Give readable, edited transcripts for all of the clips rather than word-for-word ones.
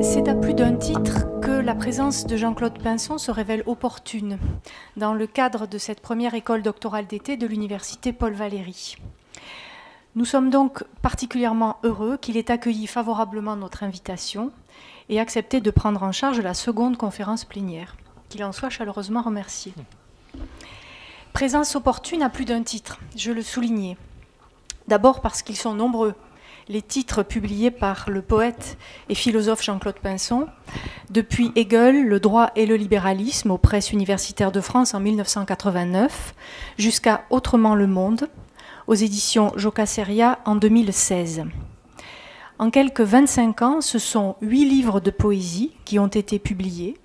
C'est à plus d'un titre que la présence de Jean-Claude Pinson se révèle opportune dans le cadre de cette première école doctorale d'été de l'université Paul Valéry. Nous sommes donc particulièrement heureux qu'il ait accueilli favorablement notre invitation et accepté de prendre en charge la seconde conférence plénière. Qu'il en soit chaleureusement remercié. Présence opportune à plus d'un titre, je le soulignais. D'abord parce qu'ils sont nombreux. Les titres publiés par le poète et philosophe Jean-Claude Pinson, depuis Hegel, le droit et le libéralisme aux presses universitaires de France en 1989, jusqu'à Autrement le monde, aux éditions Jocasseria en 2016. En quelques 25 ans, ce sont 8 livres de poésie qui ont été publiés,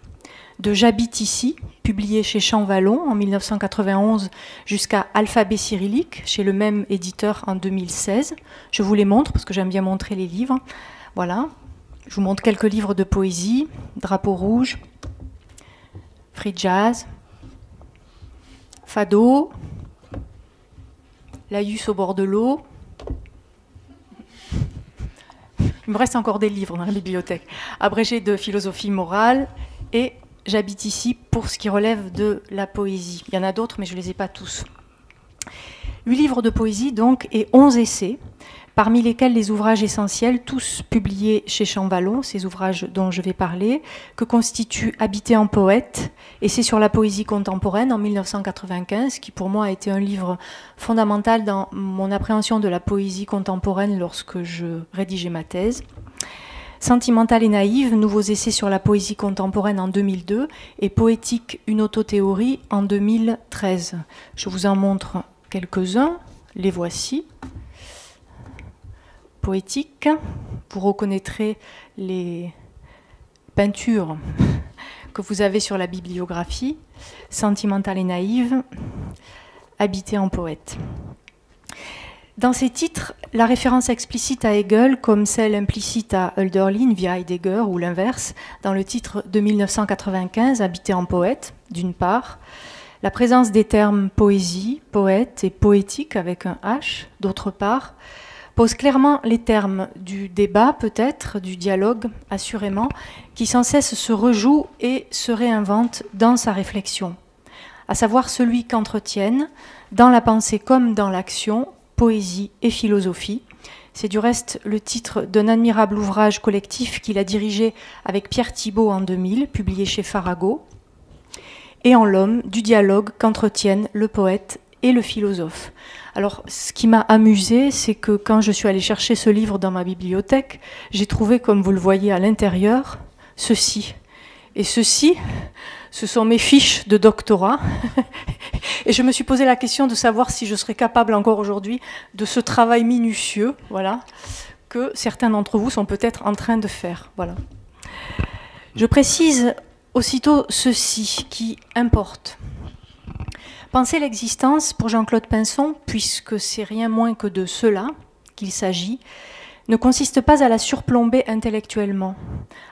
de J'habite ici, publié chez Champvallon en 1991, jusqu'à Alphabet cyrillique, chez le même éditeur en 2016. Je vous les montre parce que j'aime bien montrer les livres. Voilà, je vous montre quelques livres de poésie, Drapeau rouge, Free Jazz, Fado, Laïus au bord de l'eau. Il me reste encore des livres dans la bibliothèque. Abrégé de philosophie morale et J'habite ici pour ce qui relève de la poésie. Il y en a d'autres, mais je ne les ai pas tous. 8 livres de poésie, donc, et 11 essais, parmi lesquels les ouvrages essentiels, tous publiés chez Champvallon, ces ouvrages dont je vais parler, que constitue Habiter en poète, et c'est sur la poésie contemporaine en 1995, qui pour moi a été un livre fondamental dans mon appréhension de la poésie contemporaine lorsque je rédigeais ma thèse. Sentimentale et naïve, nouveaux essais sur la poésie contemporaine en 2002 et Poétique, une autothéorie en 2013. Je vous en montre quelques-uns, les voici. Poétique, vous reconnaîtrez les peintures que vous avez sur la bibliographie. Sentimentale et naïve, Habiter en poète. Dans ces titres, la référence explicite à Hegel, comme celle implicite à Hölderlin via Heidegger ou l'inverse, dans le titre de 1995, Habiter en poète, d'une part, la présence des termes poésie, poète et poétique avec un H, d'autre part, pose clairement les termes du débat peut-être, du dialogue assurément, qui sans cesse se rejoue et se réinvente dans sa réflexion, à savoir celui qu'entretiennent, dans la pensée comme dans l'action, poésie et philosophie. C'est du reste le titre d'un admirable ouvrage collectif qu'il a dirigé avec Pierre Thibault en 2000, publié chez Farago, et en l'homme du dialogue qu'entretiennent le poète et le philosophe. Alors, ce qui m'a amusé, c'est que quand je suis allée chercher ce livre dans ma bibliothèque, j'ai trouvé, comme vous le voyez à l'intérieur, ceci. Et ceci, ce sont mes fiches de doctorat. Et je me suis posé la question de savoir si je serais capable encore aujourd'hui de ce travail minutieux, voilà, que certains d'entre vous sont peut-être en train de faire. Voilà. Je précise aussitôt ceci qui importe. Penser l'existence pour Jean-Claude Pinson, puisque c'est rien moins que de cela qu'il s'agit, ne consiste pas à la surplomber intellectuellement,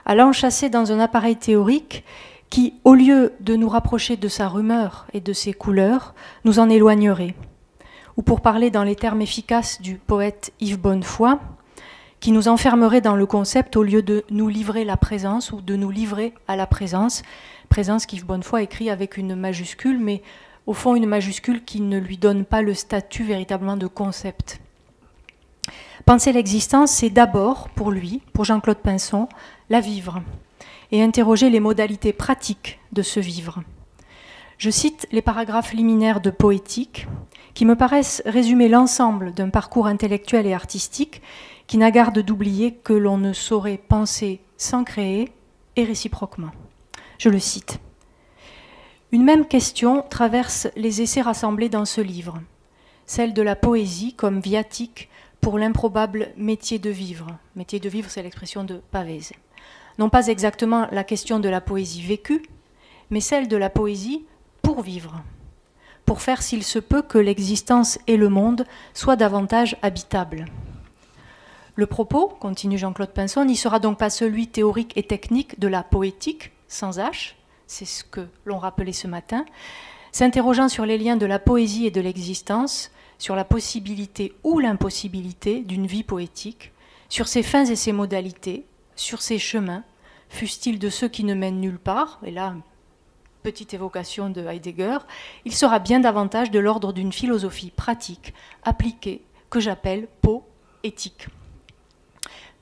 à l'enchasser dans un appareil théorique qui, au lieu de nous rapprocher de sa rumeur et de ses couleurs, nous en éloignerait. Ou pour parler dans les termes efficaces du poète Yves Bonnefoy, qui nous enfermerait dans le concept au lieu de nous livrer la présence ou de nous livrer à la présence, présence qu'Yves Bonnefoy écrit avec une majuscule, mais au fond une majuscule qui ne lui donne pas le statut véritablement de concept. Penser l'existence, c'est d'abord, pour lui, pour Jean-Claude Pinson, la vivre, et interroger les modalités pratiques de ce vivre. Je cite les paragraphes liminaires de Poétique, qui me paraissent résumer l'ensemble d'un parcours intellectuel et artistique qui n'a garde d'oublier que l'on ne saurait penser sans créer et réciproquement. Je le cite. Une même question traverse les essais rassemblés dans ce livre, celle de la poésie comme viatique pour l'improbable métier de vivre. Métier de vivre, c'est l'expression de Pavese. Non pas exactement la question de la poésie vécue, mais celle de la poésie pour vivre, pour faire s'il se peut que l'existence et le monde soient davantage habitables. Le propos, continue Jean-Claude Pinson, n'y sera donc pas celui théorique et technique de la poétique, sans H, c'est ce que l'on rappelait ce matin, s'interrogeant sur les liens de la poésie et de l'existence, sur la possibilité ou l'impossibilité d'une vie poétique, sur ses fins et ses modalités, sur ses chemins, fût-il de ceux qui ne mènent nulle part, et là, petite évocation de Heidegger, il sera bien davantage de l'ordre d'une philosophie pratique, appliquée, que j'appelle poétique.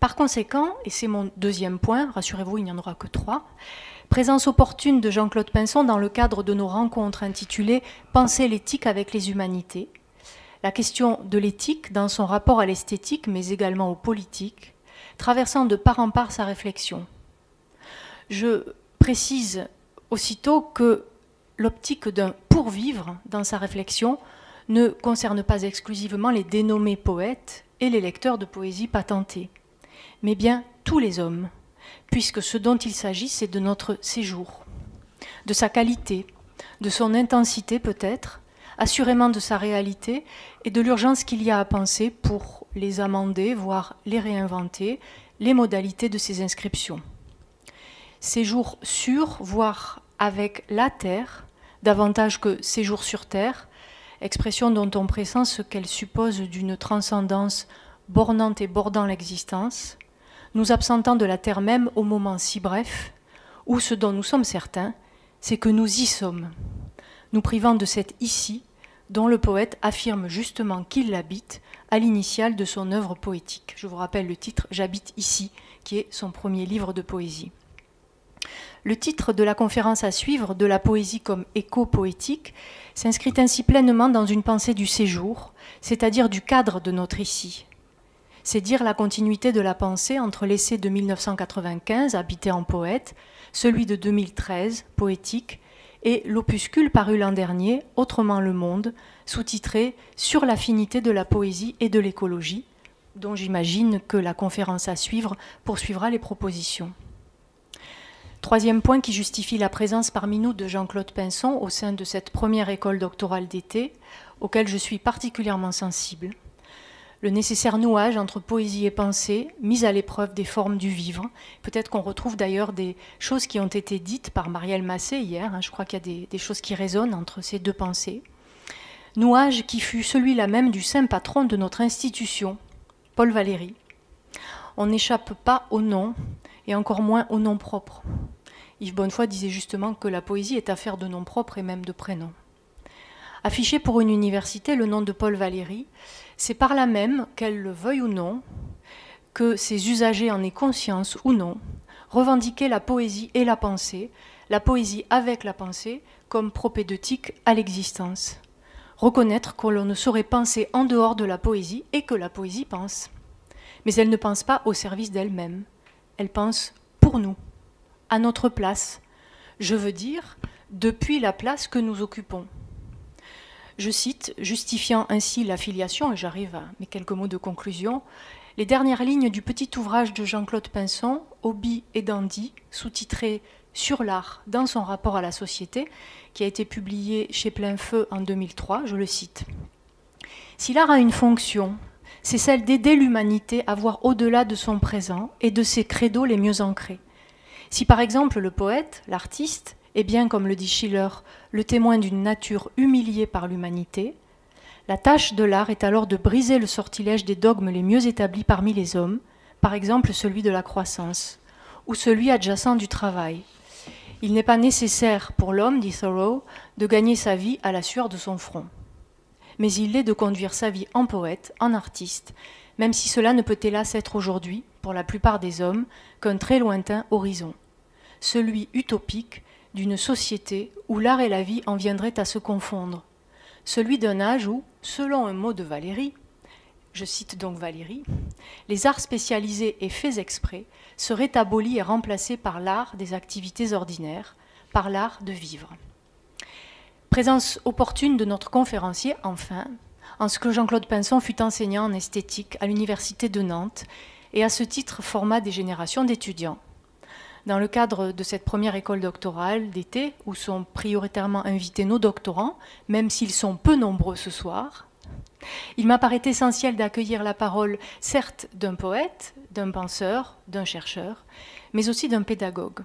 Par conséquent, et c'est mon deuxième point, rassurez-vous, il n'y en aura que 3, présence opportune de Jean-Claude Pinson dans le cadre de nos rencontres intitulées « Penser l'éthique avec les humanités », la question de l'éthique dans son rapport à l'esthétique, mais également au politique, traversant de part en part sa réflexion. Je précise aussitôt que l'optique d'un pourvivre dans sa réflexion ne concerne pas exclusivement les dénommés poètes et les lecteurs de poésie patentés, mais bien tous les hommes, puisque ce dont il s'agit, c'est de notre séjour, de sa qualité, de son intensité peut-être, assurément de sa réalité et de l'urgence qu'il y a à penser pour les amender, voire les réinventer, les modalités de ces inscriptions. Séjour sur, voire avec la terre, davantage que séjour sur terre, expression dont on pressent ce qu'elle suppose d'une transcendance bornante et bordant l'existence, nous absentant de la terre même au moment si bref, où ce dont nous sommes certains, c'est que nous y sommes, nous privant de cet ici dont le poète affirme justement qu'il l'habite à l'initiale de son œuvre poétique. Je vous rappelle le titre « J'habite ici », qui est son premier livre de poésie. Le titre de la conférence à suivre, de la poésie comme écho poétique, s'inscrit ainsi pleinement dans une pensée du séjour, c'est-à-dire du cadre de notre ici. C'est dire la continuité de la pensée entre l'essai de 1995, Habité en poète, celui de 2013, Poétique, et l'opuscule paru l'an dernier, Autrement le monde, sous-titré Sur l'affinité de la poésie et de l'écologie, dont j'imagine que la conférence à suivre poursuivra les propositions. Troisième point qui justifie la présence parmi nous de Jean-Claude Pinson au sein de cette première école doctorale d'été, auquel je suis particulièrement sensible. Le nécessaire nouage entre poésie et pensée, mise à l'épreuve des formes du vivre. Peut-être qu'on retrouve d'ailleurs des choses qui ont été dites par Marielle Massé hier, je crois qu'il y a des choses qui résonnent entre ces deux pensées. Nouage qui fut celui-là même du saint patron de notre institution, Paul Valéry. On n'échappe pas au nom, et encore moins au nom propre. Yves Bonnefoy disait justement que la poésie est affaire de nom propre et même de prénom. Afficher pour une université le nom de Paul Valéry, c'est par là même, qu'elle le veuille ou non, que ses usagers en aient conscience ou non, revendiquer la poésie et la pensée, la poésie avec la pensée, comme propédeutique à l'existence. Reconnaître que l'on ne saurait penser en dehors de la poésie et que la poésie pense. Mais elle ne pense pas au service d'elle-même. Elle pense pour nous, à notre place. Je veux dire, depuis la place que nous occupons. Je cite, justifiant ainsi l'affiliation, et j'arrive à mes quelques mots de conclusion, les dernières lignes du petit ouvrage de Jean-Claude Pinson, Hobby et Dandy, sous-titré Sur l'art dans son rapport à la société, qui a été publié chez Plein Feu en 2003, je le cite. Si l'art a une fonction, c'est celle d'aider l'humanité à voir au-delà de son présent et de ses credos les mieux ancrés. Si par exemple le poète, l'artiste, est bien, comme le dit Schiller, le témoin d'une nature humiliée par l'humanité, la tâche de l'art est alors de briser le sortilège des dogmes les mieux établis parmi les hommes, par exemple celui de la croissance, ou celui adjacent du travail. Il n'est pas nécessaire pour l'homme, dit Thoreau, de gagner sa vie à la sueur de son front. Mais il est de conduire sa vie en poète, en artiste, même si cela ne peut hélas être aujourd'hui, pour la plupart des hommes, qu'un très lointain horizon. Celui utopique d'une société où l'art et la vie en viendraient à se confondre. Celui d'un âge où, selon un mot de Valéry, je cite donc Valéry, les arts spécialisés et faits exprès seraient abolis et remplacés par l'art des activités ordinaires, par l'art de vivre. Présence opportune de notre conférencier, enfin, en ce que Jean-Claude Pinson fut enseignant en esthétique à l'Université de Nantes et à ce titre forma des générations d'étudiants. Dans le cadre de cette première école doctorale d'été, où sont prioritairement invités nos doctorants, même s'ils sont peu nombreux ce soir, il m'apparaît essentiel d'accueillir la parole, certes, d'un poète, d'un penseur, d'un chercheur, mais aussi d'un pédagogue.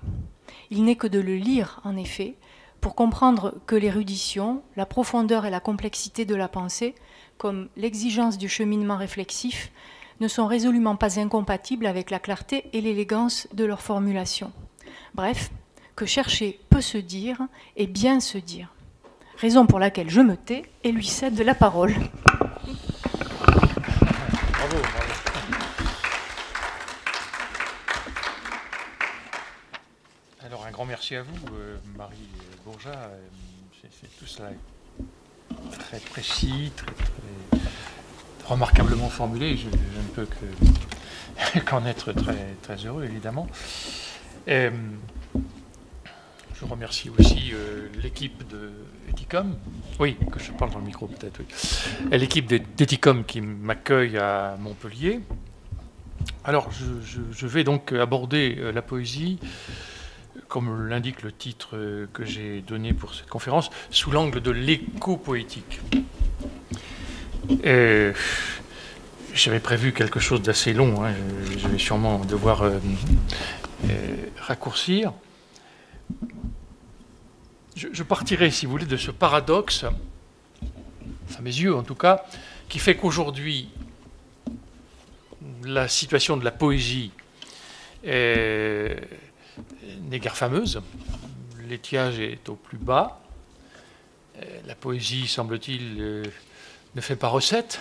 Il n'est que de le lire, en effet, pour comprendre que l'érudition, la profondeur et la complexité de la pensée, comme l'exigence du cheminement réflexif, ne sont résolument pas incompatibles avec la clarté et l'élégance de leur formulation. Bref, que chercher peut se dire et bien se dire. Raison pour laquelle je me tais et lui cède la parole. Bravo, bravo. Alors un grand merci à vous, Marie Bourgeat. C'est tout cela très précis, très remarquablement formulé. Je ne peux qu'en être très heureux, évidemment. Je remercie aussi l'équipe d'Ethicom. Oui, que je parle dans le micro peut-être, oui. L'équipe d'Ethicom qui m'accueille à Montpellier. Alors, je vais donc aborder la poésie, comme l'indique le titre que j'ai donné pour cette conférence, sous l'angle de l'éco-poétique. J'avais prévu quelque chose d'assez long, hein, je vais sûrement devoir raccourcir. Je partirai, si vous voulez, de ce paradoxe, à mes yeux en tout cas, qui fait qu'aujourd'hui, la situation de la poésie n'est guère fameuse. L'étiage est au plus bas. La poésie, semble-t-il, ne fait pas recette.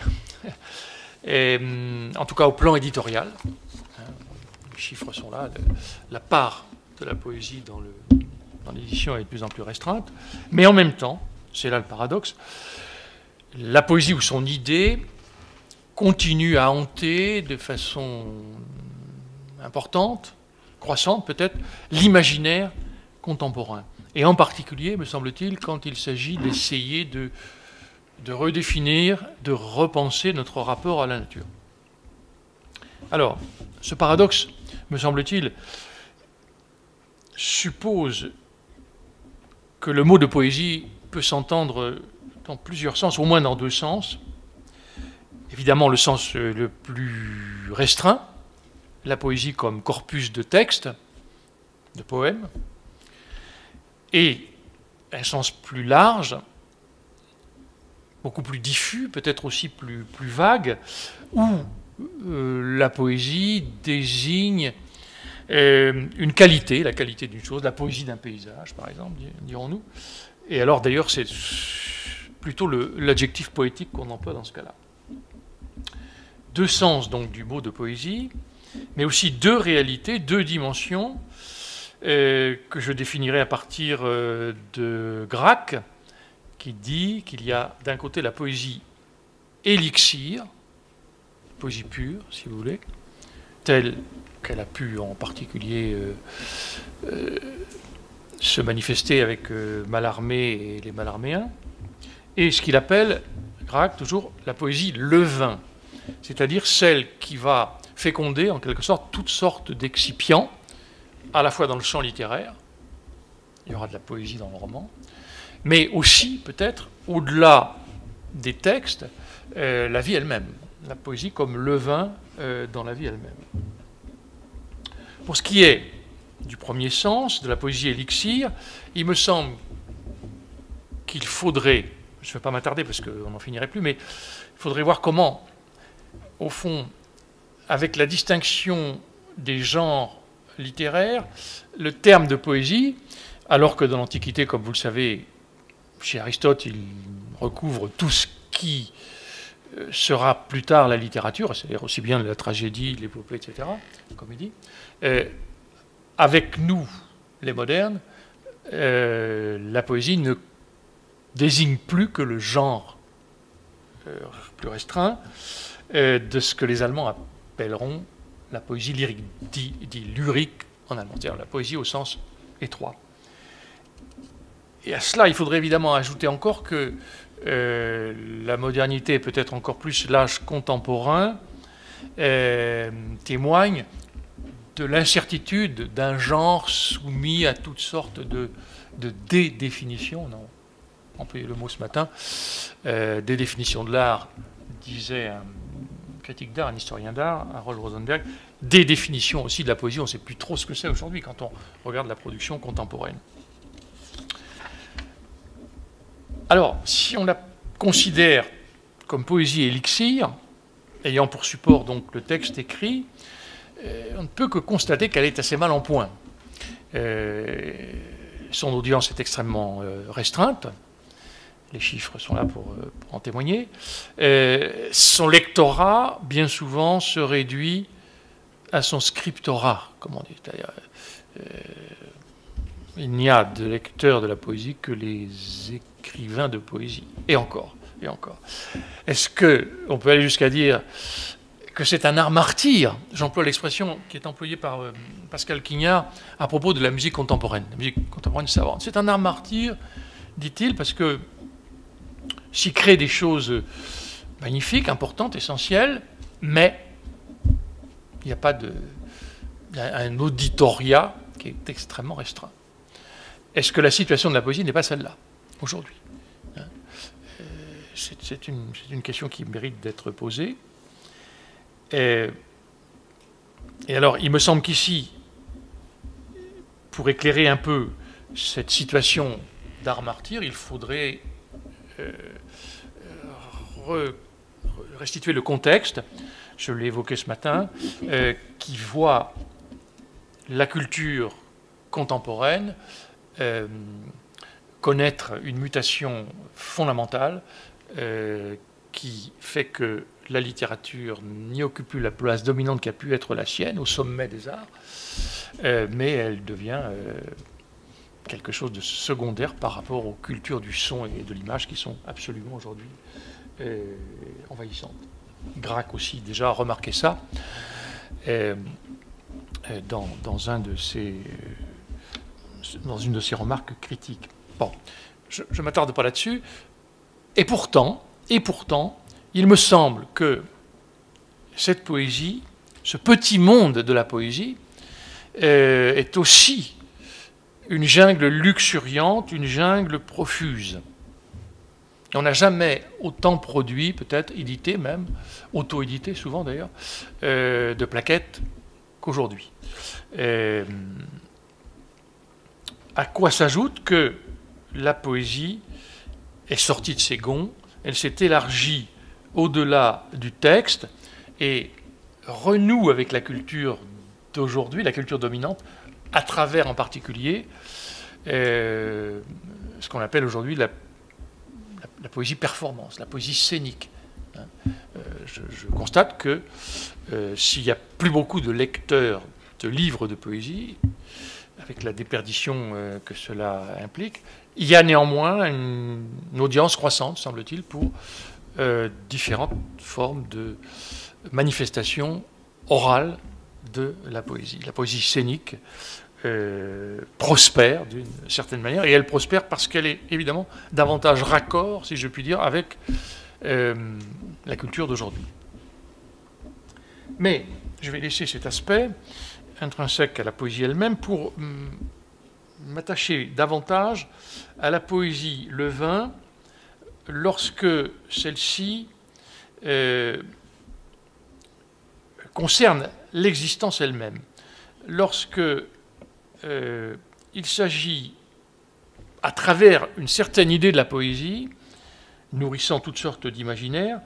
En tout cas, au plan éditorial. Les chiffres sont là. La part de la poésie dans l'édition est de plus en plus restreinte. Mais en même temps, c'est là le paradoxe, la poésie ou son idée continue à hanter de façon importante, croissante peut-être, l'imaginaire contemporain. Et en particulier, me semble-t-il, quand il s'agit d'essayer de redéfinir, de repenser notre rapport à la nature. Alors, ce paradoxe, me semble-t-il, suppose que le mot de poésie peut s'entendre dans plusieurs sens, au moins dans deux sens. Évidemment, le sens le plus restreint, la poésie comme corpus de textes, de poèmes, et un sens plus large, beaucoup plus diffus, peut-être aussi plus vague, où la poésie désigne une qualité, la qualité d'une chose, la poésie d'un paysage, par exemple, dirons-nous. Et alors, d'ailleurs, c'est plutôt l'adjectif poétique qu'on emploie dans ce cas-là. Deux sens, donc, du mot de poésie, mais aussi deux réalités, deux dimensions, que je définirai à partir de Gracq, qui dit qu'il y a d'un côté la poésie élixir, poésie pure, si vous voulez, telle qu'elle a pu en particulier se manifester avec Mallarmé et les Mallarméens, et ce qu'il appelle, Gracq, toujours la poésie levain, c'est-à-dire celle qui va féconder en quelque sorte toutes sortes d'excipients, à la fois dans le champ littéraire, il y aura de la poésie dans le roman, mais aussi peut-être au-delà des textes, la vie elle-même, la poésie comme levain dans la vie elle-même. Pour ce qui est du premier sens, de la poésie élixir, il me semble qu'il faudrait, je ne vais pas m'attarder parce qu'on n'en finirait plus, mais il faudrait voir comment, au fond, avec la distinction des genres littéraires, le terme de poésie, alors que dans l'Antiquité, comme vous le savez, chez Aristote, il recouvre tout ce qui sera plus tard la littérature, c'est-à-dire aussi bien la tragédie, l'épopée, etc., comédie. Avec nous, les modernes, la poésie ne désigne plus que le genre plus restreint de ce que les Allemands appelleront la poésie lyrique, dit lyrique en allemand, c'est-à-dire la poésie au sens étroit. Et à cela, il faudrait évidemment ajouter encore que la modernité, et peut-être encore plus l'âge contemporain, témoigne de l'incertitude d'un genre soumis à toutes sortes de dédéfinitions. On a employé le mot ce matin. Des définitions de l'art, disait un critique d'art, un historien d'art, Harold Rosenberg. Des définitions aussi de la poésie, on ne sait plus trop ce que c'est aujourd'hui quand on regarde la production contemporaine. Alors, si on la considère comme poésie élixir, ayant pour support donc le texte écrit, on ne peut que constater qu'elle est assez mal en point. Son audience est extrêmement restreinte. Les chiffres sont là pour en témoigner. Son lectorat, bien souvent, se réduit à son scriptorat, comme on dit. C'est-à-dire, il n'y a de lecteurs de la poésie que les écrivains de poésie. Et encore, et encore. Est-ce qu'on peut aller jusqu'à dire que c'est un art martyr? J'emploie l'expression qui est employée par Pascal Quignard à propos de la musique contemporaine, la musique contemporaine savante. C'est un art martyr, dit-il, parce que s'y crée des choses magnifiques, importantes, essentielles, mais il n'y a pas un auditoria qui est extrêmement restreint. Est-ce que la situation de la poésie n'est pas celle-là, aujourd'hui? C'est une question qui mérite d'être posée. Et alors, il me semble qu'ici, pour éclairer un peu cette situation d'art martyr, il faudrait restituer le contexte, je l'ai évoqué ce matin, qui voit la culture contemporaine connaître une mutation fondamentale qui fait que la littérature n'y occupe plus la place dominante qui a pu être la sienne au sommet des arts, mais elle devient quelque chose de secondaire par rapport aux cultures du son et de l'image qui sont absolument aujourd'hui envahissantes. Gracq aussi déjà a remarqué ça dans une de ses remarques critiques. Bon, je ne m'attarde pas là-dessus. Et pourtant, il me semble que cette poésie, ce petit monde de la poésie, est aussi une jungle luxuriante, une jungle profuse. Et on n'a jamais autant produit, peut-être édité même, auto-édité souvent d'ailleurs, de plaquettes qu'aujourd'hui. À quoi s'ajoute que la poésie est sortie de ses gonds, elle s'est élargie au-delà du texte et renoue avec la culture d'aujourd'hui, la culture dominante, à travers en particulier ce qu'on appelle aujourd'hui la poésie performance, la poésie scénique. Je constate que s'il n'y a plus beaucoup de lecteurs de livres de poésie, avec la déperdition que cela implique, il y a néanmoins une audience croissante, semble-t-il, pour différentes formes de manifestations orales de la poésie. La poésie scénique prospère d'une certaine manière, et elle prospère parce qu'elle est évidemment davantage raccord, si je puis dire, avec la culture d'aujourd'hui. Mais je vais laisser cet aspect intrinsèque à la poésie elle-même pour m'attacher davantage à la poésie Levin lorsque celle-ci concerne l'existence elle-même. Lorsque il s'agit, à travers une certaine idée de la poésie, nourrissant toutes sortes d'imaginaires,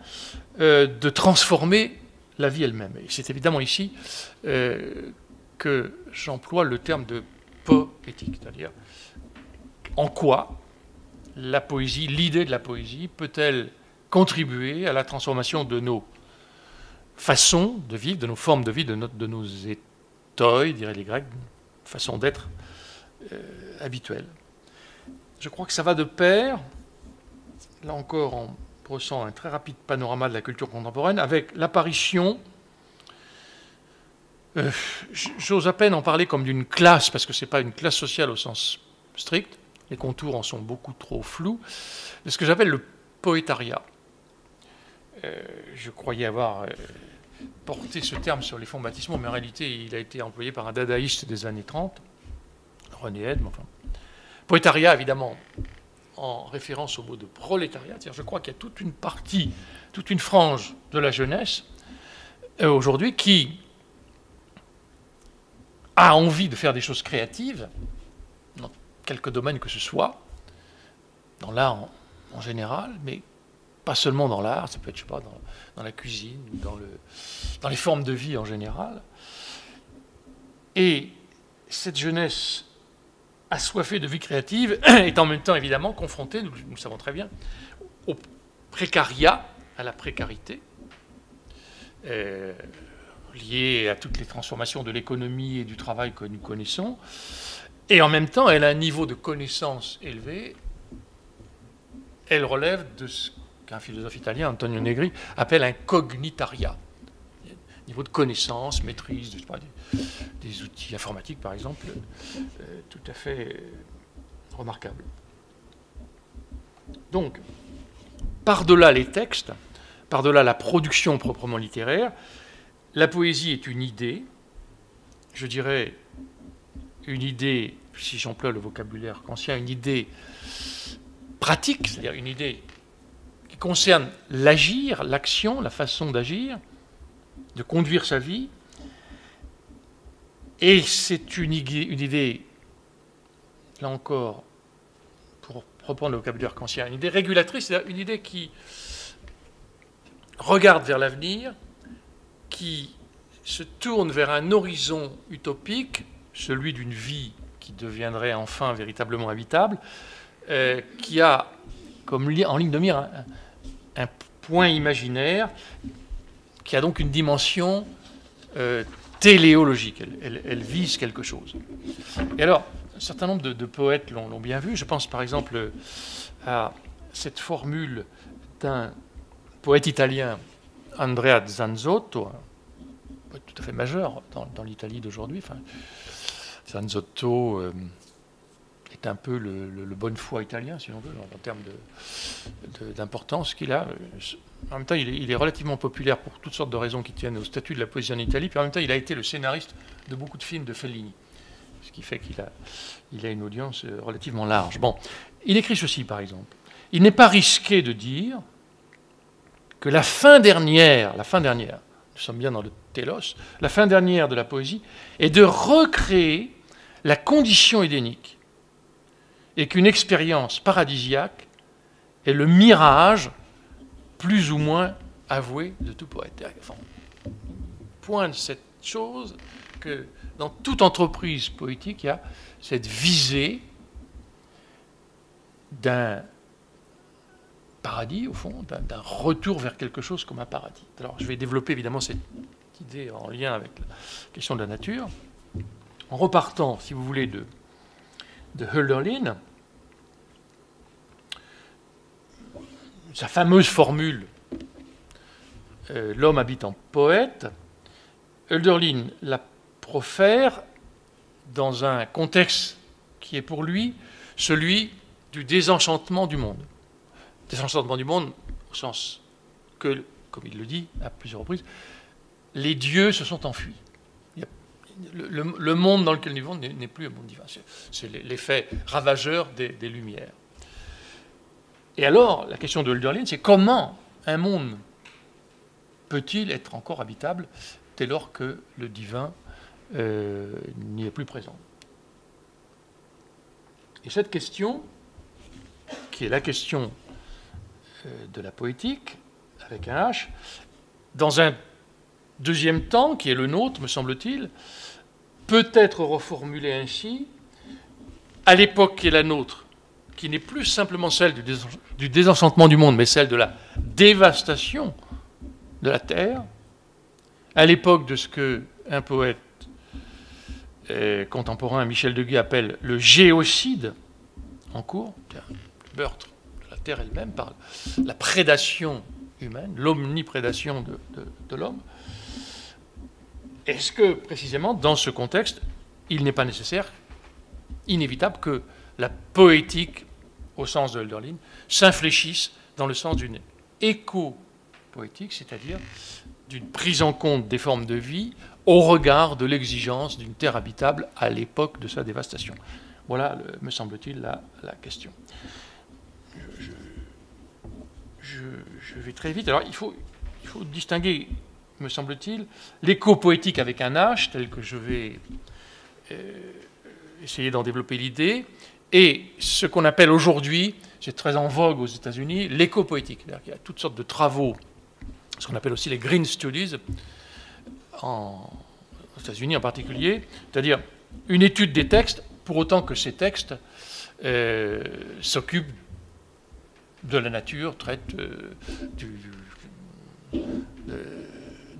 de transformer la vie elle-même. Et c'est évidemment ici que j'emploie le terme de poétique, c'est-à-dire en quoi la poésie, l'idée de la poésie, peut-elle contribuer à la transformation de nos façons de vivre, de nos formes de vie, de nos étoiles, diraient les Grecs, façon d'être habituelle. Je crois que ça va de pair, là encore en brossant un très rapide panorama de la culture contemporaine, avec l'apparition, j'ose à peine en parler comme d'une classe, parce que ce n'est pas une classe sociale au sens strict, les contours en sont beaucoup trop flous, de ce que j'appelle le poétariat. Je croyais avoir porté ce terme sur les fonds baptismaux, mais en réalité il a été employé par un dadaïste des années 30, René Edme, enfin. Poétariat, évidemment, en référence au mot de prolétariat, c'est-à-dire je crois qu'il y a toute une partie, toute une frange de la jeunesse aujourd'hui qui a envie de faire des choses créatives, dans quelque domaine que ce soit, dans l'art en général, mais pas seulement dans l'art, ça peut être, je sais pas, dans la cuisine, dans les formes de vie en général. Et cette jeunesse assoiffé de vie créative est en même temps évidemment confronté, nous le savons très bien, au précariat, à la précarité, liée à toutes les transformations de l'économie et du travail que nous connaissons. Et en même temps, elle a un niveau de connaissance élevé. Elle relève de ce qu'un philosophe italien, Antonio Negri, appelle un cognitariat. Niveau de connaissance, maîtrise, je sais pas, des outils informatiques, par exemple, tout à fait remarquable. Donc, par-delà les textes, par-delà la production proprement littéraire, la poésie est une idée, je dirais une idée, si j'emploie le vocabulaire kantien, une idée pratique, c'est-à-dire une idée qui concerne l'agir, l'action, la façon d'agir, de conduire sa vie. Et c'est une idée, là encore, pour reprendre le vocabulaire kantien, une idée régulatrice, c'est-à-dire une idée qui regarde vers l'avenir, qui se tourne vers un horizon utopique, celui d'une vie qui deviendrait enfin véritablement habitable, qui a comme en ligne de mire un point imaginaire, qui a donc une dimension téléologique. Elle vise quelque chose. Et alors, un certain nombre de poètes l'ont bien vu. Je pense par exemple à cette formule d'un poète italien, Andrea Zanzotto, un poète tout à fait majeur dans l'Italie d'aujourd'hui. Enfin, Zanzotto est un peu le Bonnefoy italien, si l'on veut, en termes d'importance qu'il a. En même temps, il est relativement populaire pour toutes sortes de raisons qui tiennent au statut de la poésie en Italie, puis en même temps, il a été le scénariste de beaucoup de films de Fellini, ce qui fait qu'il a une audience relativement large. Bon, il écrit ceci, par exemple. Il n'est pas risqué de dire que la fin dernière, nous sommes bien dans le télos, la fin dernière de la poésie est de recréer la condition édénique, et qu'une expérience paradisiaque est le mirage plus ou moins avoué de tout poète. Enfin, point de cette chose que dans toute entreprise poétique, il y a cette visée d'un paradis, au fond, d'un retour vers quelque chose comme un paradis. Alors, je vais développer évidemment cette idée en lien avec la question de la nature, en repartant, si vous voulez, de Hölderlin, sa fameuse formule « l'homme habite en poète », Hölderlin la profère dans un contexte qui est pour lui celui du désenchantement du monde. Désenchantement du monde au sens que, comme il le dit à plusieurs reprises, les dieux se sont enfuis. Le monde dans lequel nous vivons n'est plus un monde divin. C'est l'effet ravageur des Lumières. Et alors, la question de Hölderlin, c'est comment un monde peut-il être encore habitable dès lors que le divin n'y est plus présent? Et cette question, qui est la question de la poétique, avec un H, dans un deuxième temps, qui est le nôtre, me semble-t-il, peut être reformulée ainsi, à l'époque qui est la nôtre, qui n'est plus simplement celle du désenchantement du monde, mais celle de la dévastation de la terre, à l'époque de ce qu'un poète contemporain, Michel Deguet, appelle le géocide en cours, le meurtre de la terre elle-même par la prédation humaine, l'omniprédation de l'homme. Est-ce que, précisément, dans ce contexte, il n'est pas nécessaire, inévitable, que la poétique, au sens de Hölderlin, s'infléchisse dans le sens d'une éco-poétique, c'est-à-dire d'une prise en compte des formes de vie au regard de l'exigence d'une terre habitable à l'époque de sa dévastation? Voilà, me semble-t-il, la question. Je vais très vite. Alors, il faut distinguer, me semble-t-il, l'éco-poétique avec un H, tel que je vais essayer d'en développer l'idée, et ce qu'on appelle aujourd'hui, c'est très en vogue aux États-Unis, l'éco-poétique. Il y a toutes sortes de travaux, ce qu'on appelle aussi les Green Studies, aux États-Unis en particulier, c'est-à-dire une étude des textes pour autant que ces textes s'occupent de la nature, traitent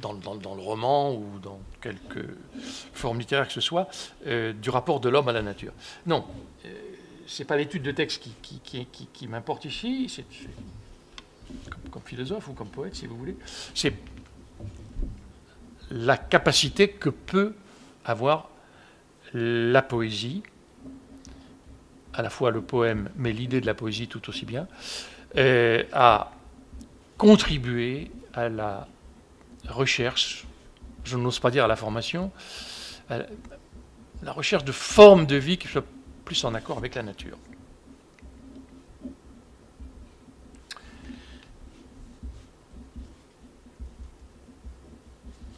dans le roman ou dans quelque forme littéraire que ce soit, du rapport de l'homme à la nature. Non, ce n'est pas l'étude de texte qui m'importe ici, c'est comme philosophe ou comme poète, si vous voulez, c'est la capacité que peut avoir la poésie, à la fois le poème, mais l'idée de la poésie tout aussi bien, à contribuer à la recherche, je n'ose pas dire à la formation, à la recherche de formes de vie qui soient plus en accord avec la nature.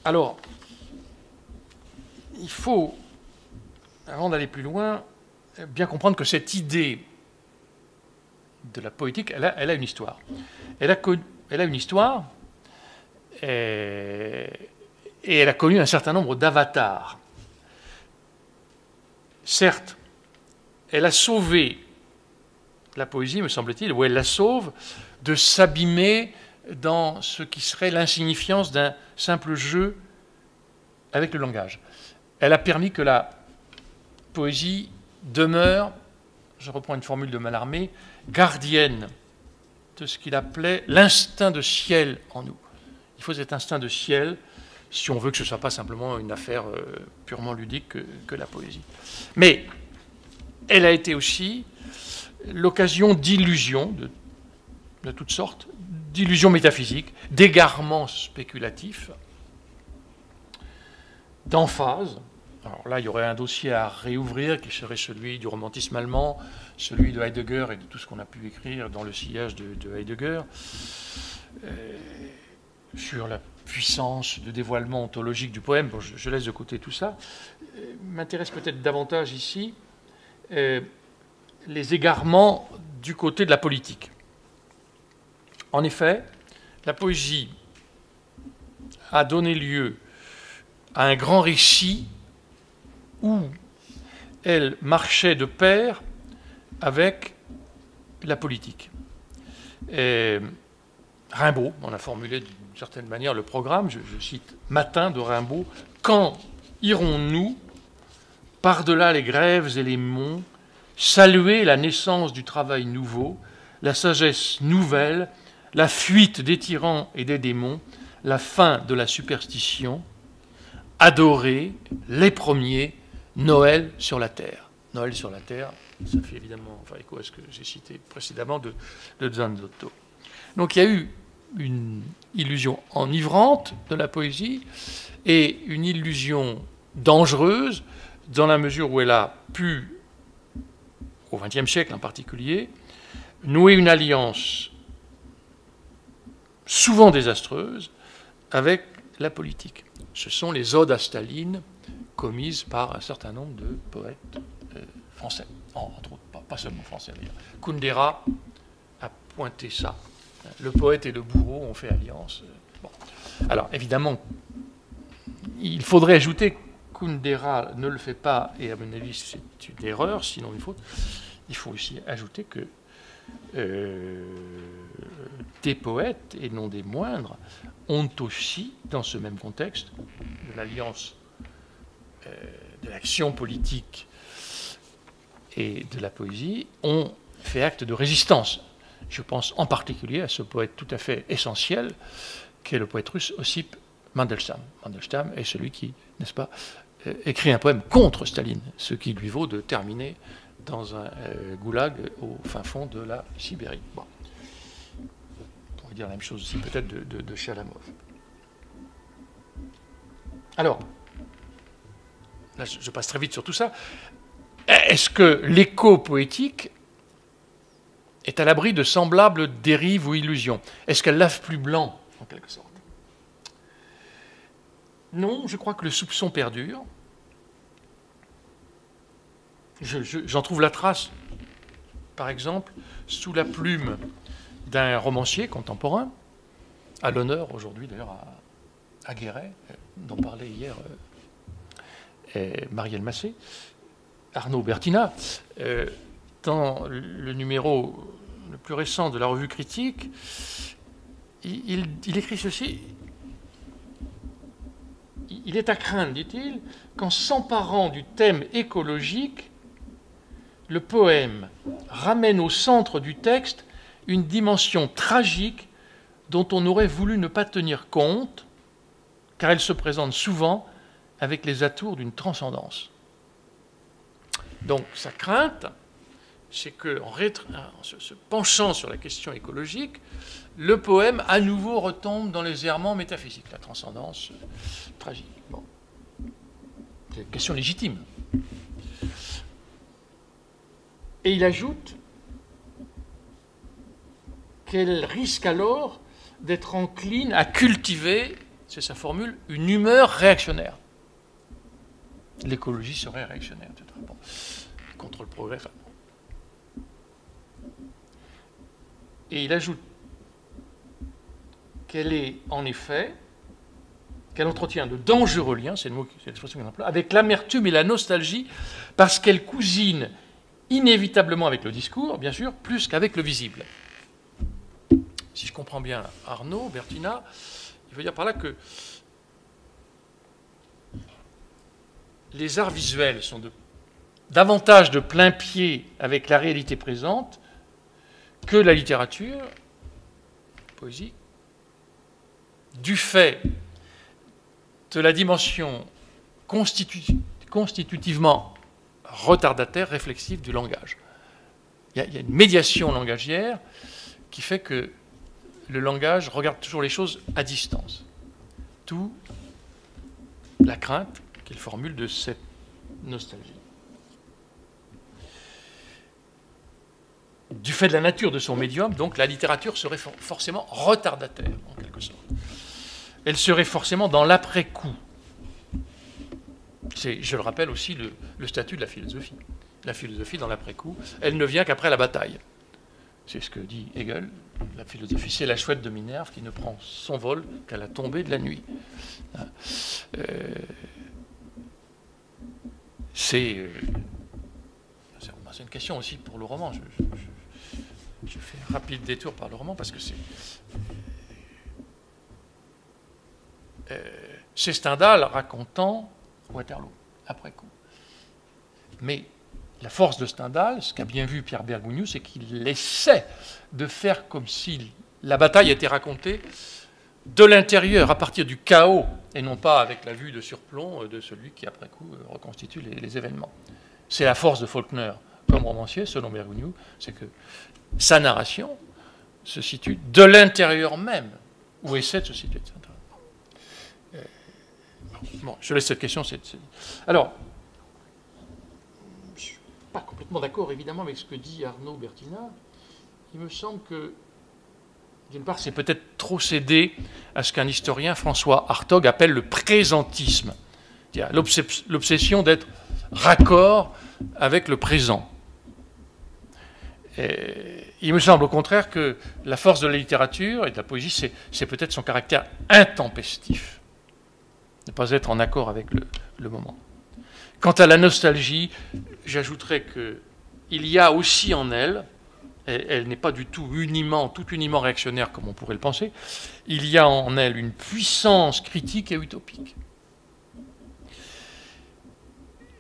Alors, il faut, avant d'aller plus loin, bien comprendre que cette idée de la poétique, elle a une histoire. Elle a une histoire et elle a connu un certain nombre d'avatars. Certes, elle a sauvé la poésie, me semble-t-il, ou elle la sauve de s'abîmer dans ce qui serait l'insignifiance d'un simple jeu avec le langage. Elle a permis que la poésie demeure, je reprends une formule de Mallarmé, gardienne de ce qu'il appelait l'instinct de ciel en nous. Il faut cet instinct de ciel si on veut que ce ne soit pas simplement une affaire purement ludique que la poésie. Mais elle a été aussi l'occasion d'illusions de toutes sortes, d'illusions métaphysiques, d'égarements spéculatifs, d'emphases. Alors là, il y aurait un dossier à réouvrir qui serait celui du romantisme allemand, celui de Heidegger et de tout ce qu'on a pu écrire dans le sillage de Heidegger, sur la puissance de dévoilement ontologique du poème. Bon, je laisse de côté tout ça. M'intéresse peut-être davantage ici les égarements du côté de la politique. En effet, la poésie a donné lieu à un grand récit où elle marchait de pair avec la politique. Et Rimbaud en a formulé d'une certaine manière le programme, je cite Matin de Rimbaud, « Quand irons-nous, par-delà les grèves et les monts, saluer la naissance du travail nouveau, la sagesse nouvelle, la fuite des tyrans et des démons, la fin de la superstition, adorer les premiers, Noël sur la terre. » Noël sur la terre, ça fait évidemment écho à ce que j'ai cité précédemment de Zandotto. Donc il y a eu une illusion enivrante de la poésie et une illusion dangereuse dans la mesure où elle a pu, au XXe siècle en particulier, nouer une alliance souvent désastreuse avec la politique. Ce sont les odes à Staline commises par un certain nombre de poètes français, entre autres, pas seulement français d'ailleurs. Kundera a pointé ça. Le poète et le bourreau ont fait alliance. Bon. Alors évidemment, il faudrait ajouter que Kundera ne le fait pas, et à mon avis c'est une erreur, sinon une faute. Il faut aussi ajouter que des poètes, et non des moindres, ont aussi, dans ce même contexte, de l'alliance de l'action politique et de la poésie, ont fait acte de résistance. Je pense en particulier à ce poète tout à fait essentiel, qui est le poète russe Ossip Mandelstam. Mandelstam est celui qui, n'est-ce pas, écrit un poème contre Staline, ce qui lui vaut de terminer dans un goulag au fin fond de la Sibérie. Bon. On pourrait dire la même chose aussi peut-être de Chalamov. Alors, là je passe très vite sur tout ça. Est-ce que l'écho poétique est à l'abri de semblables dérives ou illusions? Est-ce qu'elle lave plus blanc, en quelque sorte? Non, je crois que le soupçon perdure. J'en trouve la trace, par exemple, sous la plume d'un romancier contemporain, à l'honneur aujourd'hui d'ailleurs à Guéret, dont parlait hier Marielle Massé, Arnaud Bertina, dans le numéro le plus récent de la revue Critique, il écrit ceci. Il est à craindre, dit-il, qu'en s'emparant du thème écologique, le poème ramène au centre du texte une dimension tragique dont on aurait voulu ne pas tenir compte, car elle se présente souvent avec les atours d'une transcendance. Donc sa crainte, c'est qu'en se penchant sur la question écologique, le poème à nouveau retombe dans les errements métaphysiques, la transcendance tragique. Bon. C'est une question légitime. Et il ajoute qu'elle risque alors d'être encline à cultiver, c'est sa formule, une humeur réactionnaire. L'écologie serait réactionnaire, etc. Bon. Contre le progrès. Enfin. Et il ajoute qu'elle est, en effet, qu'elle entretient de dangereux liens, c'est l'expression qu'il emploie, avec l'amertume et la nostalgie, parce qu'elle cousine inévitablement avec le discours, bien sûr, plus qu'avec le visible. Si je comprends bien Arnaud Bertina, il veut dire par là que les arts visuels sont davantage de plein pied avec la réalité présente que la littérature, la poésie, du fait de la dimension constitutivement retardataire, réflexive du langage. Il y a une médiation langagière qui fait que le langage regarde toujours les choses à distance. D'où la crainte qu'il formule de cette nostalgie. Du fait de la nature de son médium, donc la littérature serait forcément retardataire, en quelque sorte. Elle serait forcément dans l'après-coup. C'est, je le rappelle aussi, le statut de la philosophie. La philosophie, dans l'après-coup, elle ne vient qu'après la bataille. C'est ce que dit Hegel. La philosophie, c'est la chouette de Minerve qui ne prend son vol qu'à la tombée de la nuit. C'est une question aussi pour le roman. Je fais un rapide détour par le roman parce que c'est Stendhal racontant Waterloo, après coup. Mais la force de Stendhal, ce qu'a bien vu Pierre Bergogneau, c'est qu'il essaie de faire comme si la bataille était racontée de l'intérieur, à partir du chaos, et non pas avec la vue de surplomb de celui qui, après coup, reconstitue les événements. C'est la force de Faulkner comme romancier, selon Bergogneau, c'est que sa narration se situe de l'intérieur même, où essaie de se situer. Bon, je laisse cette question. Alors, je ne suis pas complètement d'accord, évidemment, avec ce que dit Arnaud Bertina. Il me semble que, d'une part, c'est peut-être trop cédé à ce qu'un historien, François Hartog, appelle le présentisme, l'obsession d'être raccord avec le présent. Et il me semble au contraire que la force de la littérature et de la poésie, c'est peut-être son caractère intempestif. Ne pas être en accord avec le moment. Quant à la nostalgie, j'ajouterais qu'il y a aussi en elle, elle n'est pas du tout uniment réactionnaire comme on pourrait le penser, il y a en elle une puissance critique et utopique.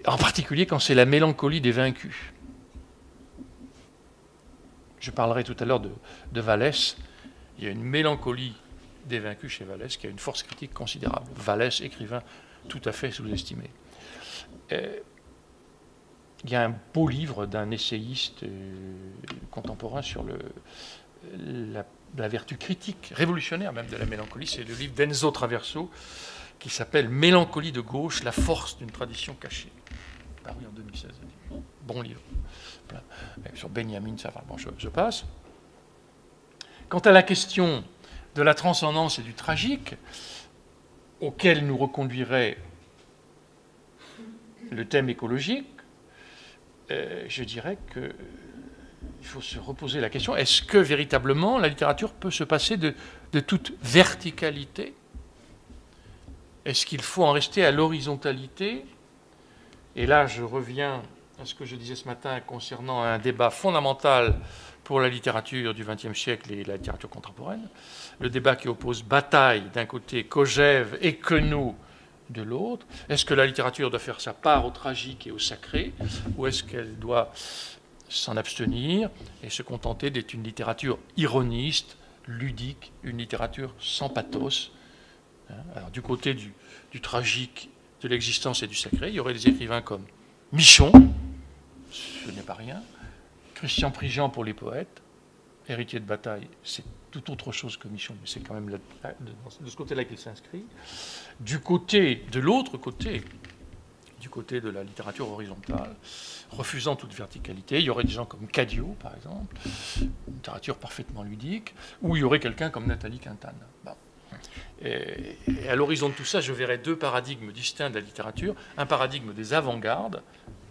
En particulier quand c'est la mélancolie des vaincus. Je parlerai tout à l'heure de Vallès. Il y a une mélancolie des vaincus chez Vallès, qui a une force critique considérable. Vallès, écrivain tout à fait sous-estimé. Il y a un beau livre d'un essayiste contemporain sur la vertu critique, révolutionnaire même de la mélancolie. C'est le livre d'Enzo Traverso, qui s'appelle « Mélancolie de gauche, la force d'une tradition cachée », paru en 2016. Bon livre. Sur Benjamin, ça va. Bon, je passe. Quant à la question de la transcendance et du tragique, auquel nous reconduirait le thème écologique, je dirais qu'il faut se reposer la question, est-ce que véritablement la littérature peut se passer de toute verticalité? Est-ce qu'il faut en rester à l'horizontalité? Et là, je reviens à ce que je disais ce matin concernant un débat fondamental pour la littérature du XXe siècle et la littérature contemporaine, le débat qui oppose Bataille d'un côté, Kojève et Queneau de l'autre. Est-ce que la littérature doit faire sa part au tragique et au sacré, ou est-ce qu'elle doit s'en abstenir et se contenter d'être une littérature ironiste, ludique, une littérature sans pathos? Alors, du côté du tragique, de l'existence et du sacré, il y aurait des écrivains comme Michon, ce n'est pas rien, Christian Prigent pour les poètes, héritier de Bataille, c'est tout autre chose que Michon, mais c'est quand même de ce côté-là qu'il s'inscrit. De l'autre côté, du côté de la littérature horizontale, refusant toute verticalité, il y aurait des gens comme Cadio, par exemple, une littérature parfaitement ludique, ou il y aurait quelqu'un comme Nathalie Quintane. Bon. Et à l'horizon de tout ça, je verrais deux paradigmes distincts de la littérature. Un paradigme des avant-gardes,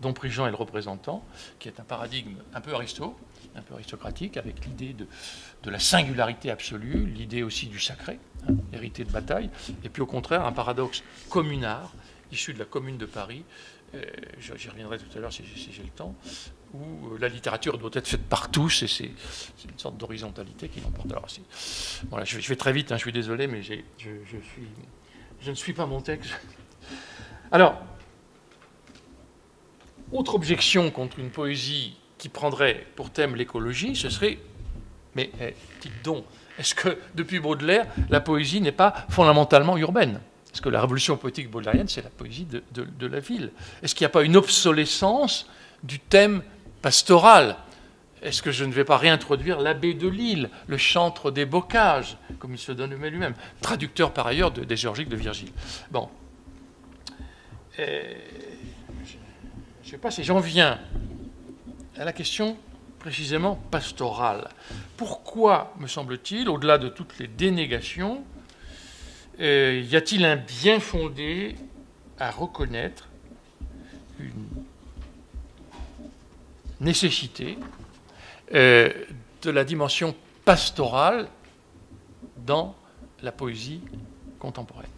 dont Prigent est le représentant, qui est un paradigme un peu aristocratique, avec l'idée de la singularité absolue, l'idée aussi du sacré, hérité de Bataille, et puis au contraire, un paradoxe communard, issu de la Commune de Paris, j'y reviendrai tout à l'heure si j'ai le temps, où la littérature doit être faite par tous, et c'est une sorte d'horizontalité qui l'emporte. Alors, voilà, je vais très vite, je suis désolé, mais je ne suis pas mon texte. Alors, autre objection contre une poésie qui prendrait pour thème l'écologie, ce serait, mais dites donc, est-ce que depuis Baudelaire, la poésie n'est pas fondamentalement urbaine? Est-ce que la révolution poétique baudelairienne, c'est la poésie de la ville? Est-ce qu'il n'y a pas une obsolescence du thème pastoral? Est-ce que je ne vais pas réintroduire l'abbé de Lille, le chantre des bocages, comme il se donne lui-même, traducteur par ailleurs des Géorgiques de Virgile? Bon. Je ne sais pas si j'en viens à la question précisément pastorale. Pourquoi, me semble-t-il, au-delà de toutes les dénégations, y a-t-il un bien fondé à reconnaître une nécessité de la dimension pastorale dans la poésie contemporaine?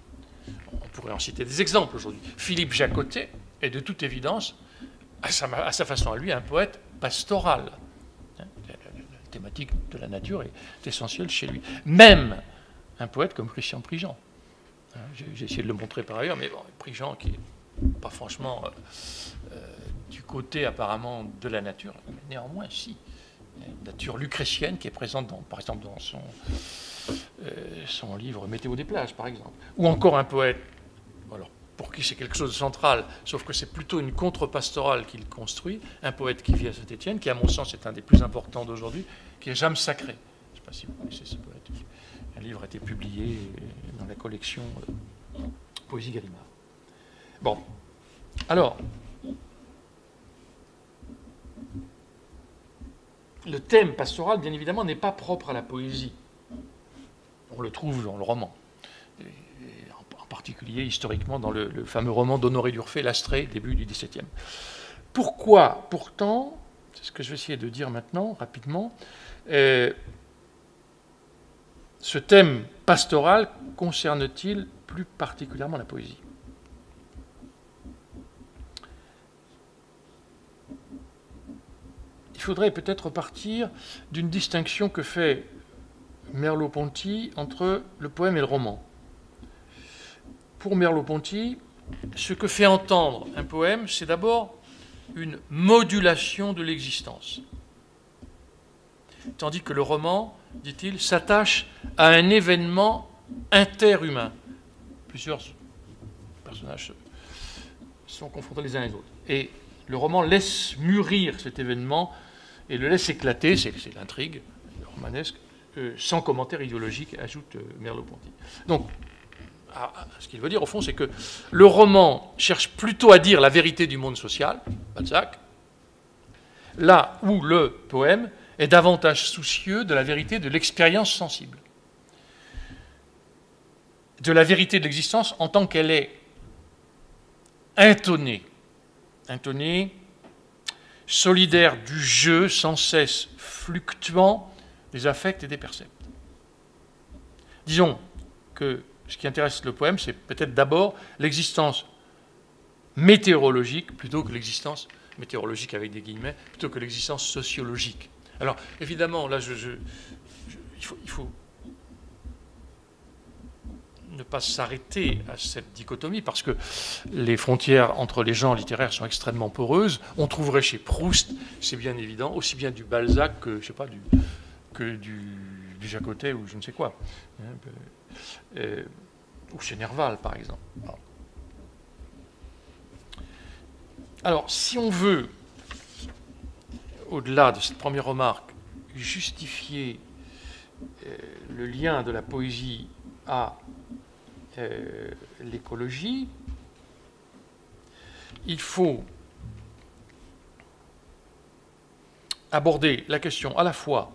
On pourrait en citer des exemples aujourd'hui. Philippe Jacotet est de toute évidence, à sa façon à lui, un poète pastoral. La thématique de la nature est essentielle chez lui. Même un poète comme Christian Prigent. J'ai essayé de le montrer par ailleurs, mais bon, Prigent qui n'est pas franchement du côté apparemment de la nature, mais néanmoins si. Une nature lucrétienne qui est présente par exemple dans son livre Météo des plages, par exemple. Ou encore un poète, alors, pour qui c'est quelque chose de central, sauf que c'est plutôt une contre-pastorale qu'il construit, un poète qui vit à Saint-Étienne, qui à mon sens est un des plus importants d'aujourd'hui, qui est James Sacré. Je ne sais pas si vous connaissez ce poète. Un livre a été publié dans la collection Poésie Gallimard. Bon, alors, le thème pastoral, bien évidemment, n'est pas propre à la poésie. On le trouve dans le roman. En particulier, historiquement, dans le fameux roman d'Honoré d'Urfé, L'Astrée, début du XVIIe. Pourquoi, pourtant, c'est ce que je vais essayer de dire maintenant, rapidement, ce thème pastoral concerne-t-il plus particulièrement la poésie? Il faudrait peut-être partir d'une distinction que fait Merleau-Ponty entre le poème et le roman. Pour Merleau-Ponty, ce que fait entendre un poème, c'est d'abord une modulation de l'existence. Tandis que le roman, dit-il, s'attache à un événement interhumain. Plusieurs personnages sont confrontés les uns les autres. Et le roman laisse mûrir cet événement et le laisse éclater, c'est l'intrigue romanesque, sans commentaire idéologique, ajoute Merleau-Ponty. Donc, ce qu'il veut dire, au fond, c'est que le roman cherche plutôt à dire la vérité du monde social, Balzac, là où le poème est davantage soucieux de la vérité de l'expérience sensible, de la vérité de l'existence en tant qu'elle est intonnée, solidaire du jeu sans cesse fluctuant des affects et des percepts. Disons que ce qui intéresse le poème, c'est peut-être d'abord l'existence météorologique plutôt que l'existence météorologique avec des guillemets, plutôt que l'existence sociologique. Alors, évidemment, là, il faut ne pas s'arrêter à cette dichotomie, parce que les frontières entre les genres littéraires sont extrêmement poreuses. On trouverait chez Proust, c'est bien évident, aussi bien du Balzac que, je sais pas, du Jacotet ou je ne sais quoi. Ou chez Nerval, par exemple. Alors, si on veut, au-delà de cette première remarque, justifier le lien de la poésie à l'écologie, il faut aborder la question à la fois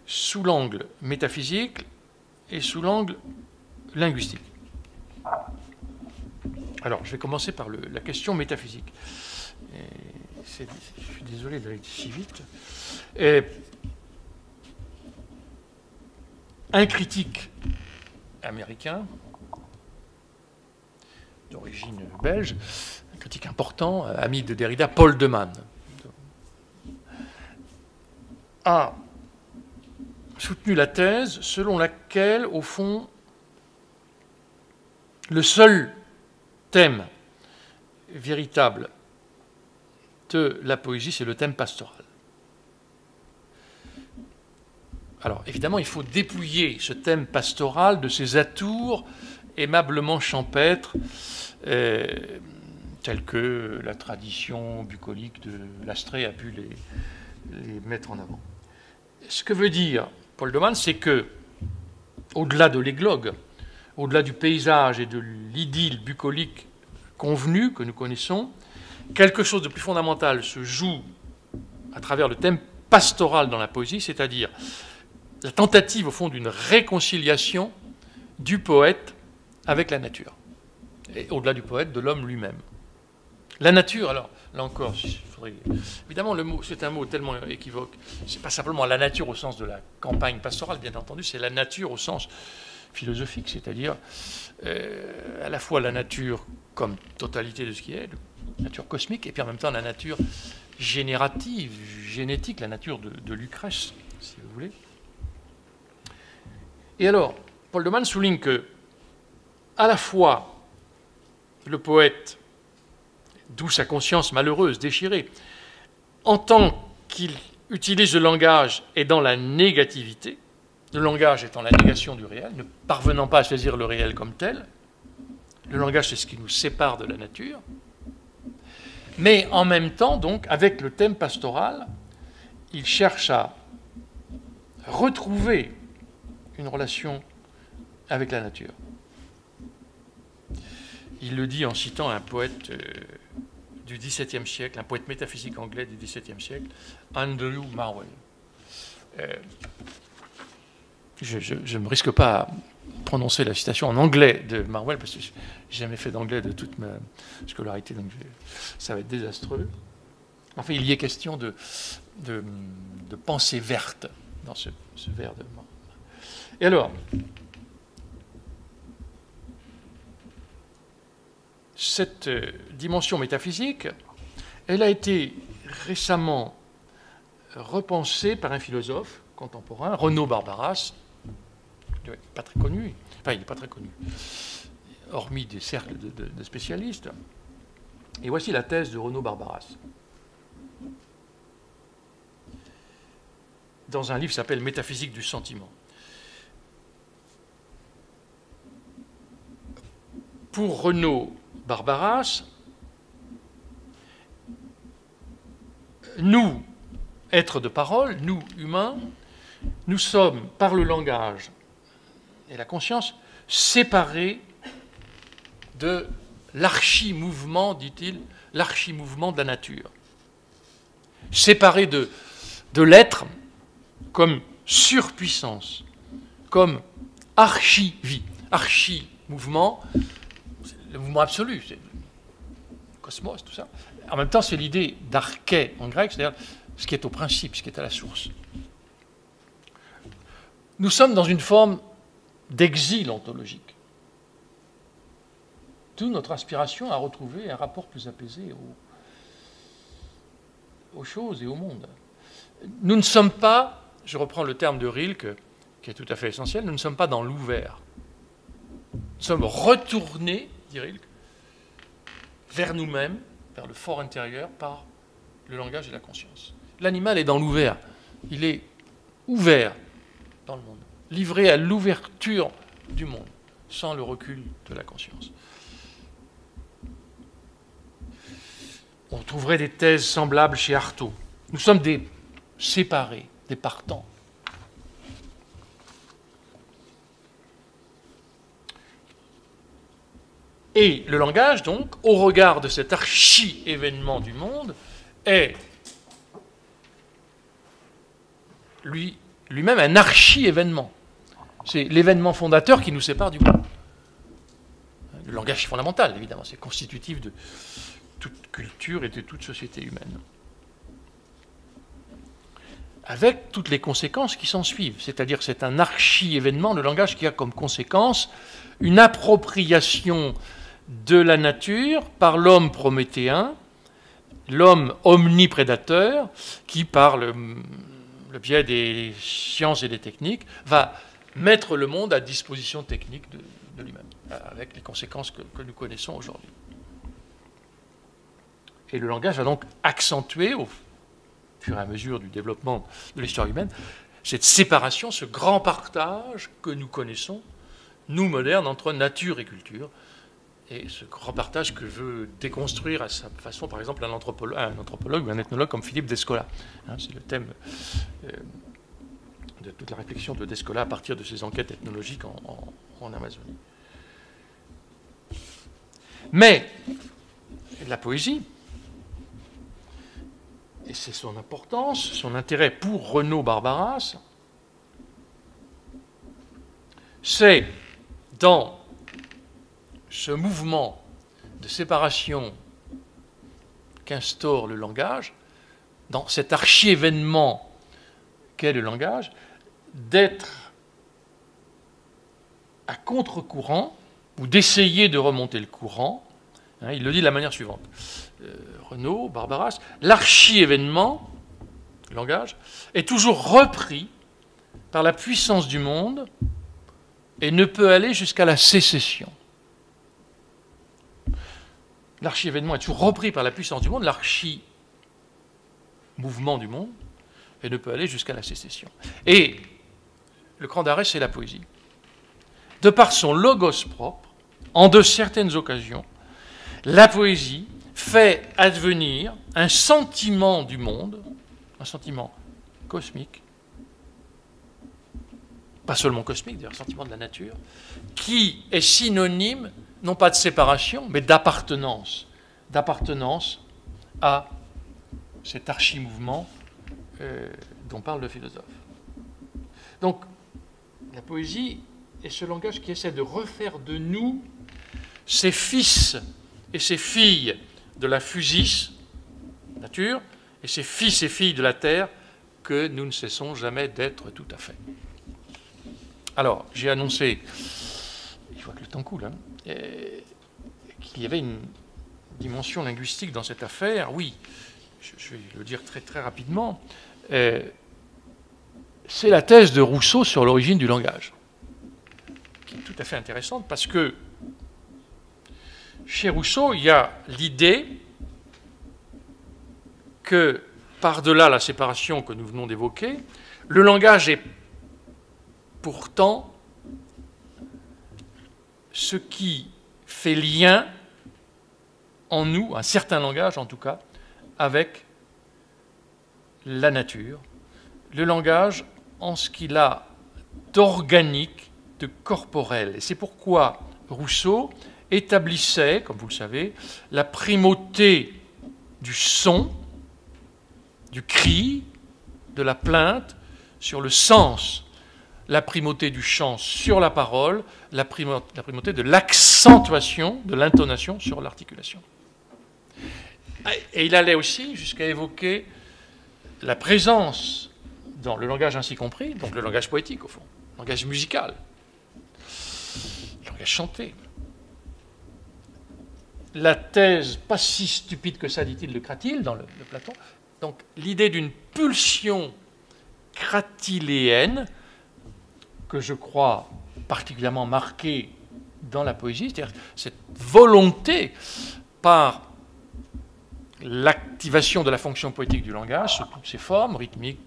sous l'angle métaphysique et sous l'angle linguistique. Alors, je vais commencer par la question métaphysique. Je suis désolé d'aller si vite. Un critique américain, d'origine belge, un critique important, ami de Derrida, Paul de Man, a soutenu la thèse selon laquelle, au fond, le seul thème véritable de la poésie, c'est le thème pastoral. Alors, évidemment, il faut dépouiller ce thème pastoral de ses atours aimablement champêtres, tels que la tradition bucolique de Lastrée a pu les mettre en avant. Ce que veut dire Paul de Man, c'est que, au-delà de l'églogue, au-delà du paysage et de l'idylle bucolique convenue que nous connaissons, quelque chose de plus fondamental se joue à travers le thème pastoral dans la poésie, c'est-à-dire la tentative, au fond, d'une réconciliation du poète avec la nature. Et au-delà du poète, de l'homme lui-même. La nature, alors, là encore, évidemment, le mot, c'est un mot tellement équivoque. C'est pas simplement la nature au sens de la campagne pastorale, bien entendu, c'est la nature au sens philosophique, c'est-à-dire à la fois la nature comme totalité de ce qui est, la nature cosmique, et puis en même temps la nature générative, génétique, la nature de Lucrèce, si vous voulez. Et alors, Paul de Man souligne que, à la fois, le poète, d'où sa conscience malheureuse, déchirée, en tant qu'il utilise le langage, est dans la négativité, le langage étant la négation du réel, ne parvenant pas à saisir le réel comme tel. Le langage, c'est ce qui nous sépare de la nature. Mais en même temps, donc, avec le thème pastoral, il cherche à retrouver une relation avec la nature. Il le dit en citant un poète du XVIIe siècle, un poète métaphysique anglais du XVIIe siècle, Andrew Marvell. Je ne me risque pas à prononcer la citation en anglais de Marvell, parce que je n'ai jamais fait d'anglais de toute ma scolarité, donc ça va être désastreux. Enfin, il y est question de pensée verte dans ce vers de Marvell. Et alors, cette dimension métaphysique, elle a été récemment repensée par un philosophe contemporain, Renaud Barbaras, pas très connu, enfin il n'est pas très connu, hormis des cercles de spécialistes. Et voici la thèse de Renaud Barbaras. Dans un livre qui s'appelle Métaphysique du sentiment. Pour Renaud Barbaras, nous, êtres de parole, nous, humains, nous sommes, par le langage et la conscience, séparés de l'archimouvement, dit-il, l'archimouvement de la nature. Séparés de l'être comme surpuissance, comme archi-vie. Archi-mouvement, le mouvement absolu, c'est le cosmos, tout ça. En même temps, c'est l'idée d'arché en grec, c'est-à-dire ce qui est au principe, ce qui est à la source. Nous sommes dans une forme d'exil ontologique. D'où notre aspiration à retrouver un rapport plus apaisé aux choses et au monde. Nous ne sommes pas, je reprends le terme de Rilke, qui est tout à fait essentiel, nous ne sommes pas dans l'ouvert. Nous sommes retournés, dit Rilke, vers nous-mêmes, vers le fort intérieur, par le langage et la conscience. L'animal est dans l'ouvert. Il est ouvert dans le monde, livré à l'ouverture du monde, sans le recul de la conscience. On trouverait des thèses semblables chez Artaud. Nous sommes des séparés, des partants. Et le langage, donc, au regard de cet archi-événement du monde, est lui-même un archi-événement. C'est l'événement fondateur qui nous sépare du monde. Le langage est fondamental, évidemment, c'est constitutif de toute culture et de toute société humaine. Avec toutes les conséquences qui s'en suivent. C'est-à-dire c'est un archi-événement, le langage qui a comme conséquence une appropriation de la nature par l'homme prométhéen, l'homme omniprédateur, qui, par le biais des sciences et des techniques, va mettre le monde à disposition technique de lui-même, avec les conséquences que nous connaissons aujourd'hui. Et le langage va donc accentuer, au fur et à mesure du développement de l'histoire humaine, cette séparation, ce grand partage que nous connaissons, nous modernes, entre nature et culture, et ce grand partage que veut déconstruire à sa façon, par exemple, un anthropologue ou un ethnologue comme Philippe Descola. C'est le thème de toute la réflexion de Descola à partir de ses enquêtes ethnologiques en Amazonie. Mais la poésie, et c'est son importance, son intérêt pour Renaud Barbaras, c'est dans ce mouvement de séparation qu'instaure le langage, dans cet archi-événement qu'est le langage, d'être à contre-courant ou d'essayer de remonter le courant. Il le dit de la manière suivante. Renaud, Barbaras, l'archi-événement, le langage, est toujours repris par la puissance du monde et ne peut aller jusqu'à la sécession. L'archi-événement est toujours repris par la puissance du monde, l'archi-mouvement du monde, et ne peut aller jusqu'à la sécession. Et le cran d'arrêt, c'est la poésie. De par son logos propre, en de certaines occasions, la poésie fait advenir un sentiment du monde, un sentiment cosmique, pas seulement cosmique, d'ailleurs, un sentiment de la nature, qui est synonyme, non pas de séparation, mais d'appartenance à cet archi-mouvement dont parle le philosophe. Donc, la poésie est ce langage qui essaie de refaire de nous ces fils et ces filles de la physis, nature, et ces fils et filles de la terre que nous ne cessons jamais d'être tout à fait. Alors, j'ai annoncé, je vois que le temps coule, qu'il y avait une dimension linguistique dans cette affaire. Oui, je vais le dire très très rapidement. C'est la thèse de Rousseau sur l'origine du langage, qui est tout à fait intéressante parce que chez Rousseau, il y a l'idée que, par-delà la séparation que nous venons d'évoquer, le langage est pourtant ce qui fait lien en nous, un certain langage en tout cas, avec la nature. Le langage en ce qu'il a d'organique, de corporel. Et c'est pourquoi Rousseau établissait, comme vous le savez, la primauté du son, du cri, de la plainte sur le sens, la primauté du chant sur la parole, la primauté de l'accentuation, de l'intonation sur l'articulation. Et il allait aussi jusqu'à évoquer la présence, dans le langage ainsi compris, donc le langage poétique au fond, le langage musical, le langage chanté. La thèse pas si stupide que ça, dit-il, de Cratyle, dans le Platon, Donc l'idée d'une pulsion cratyléenne, que je crois particulièrement marquée dans la poésie, c'est-à-dire cette volonté par l'activation de la fonction poétique du langage sous toutes ses formes, rythmique,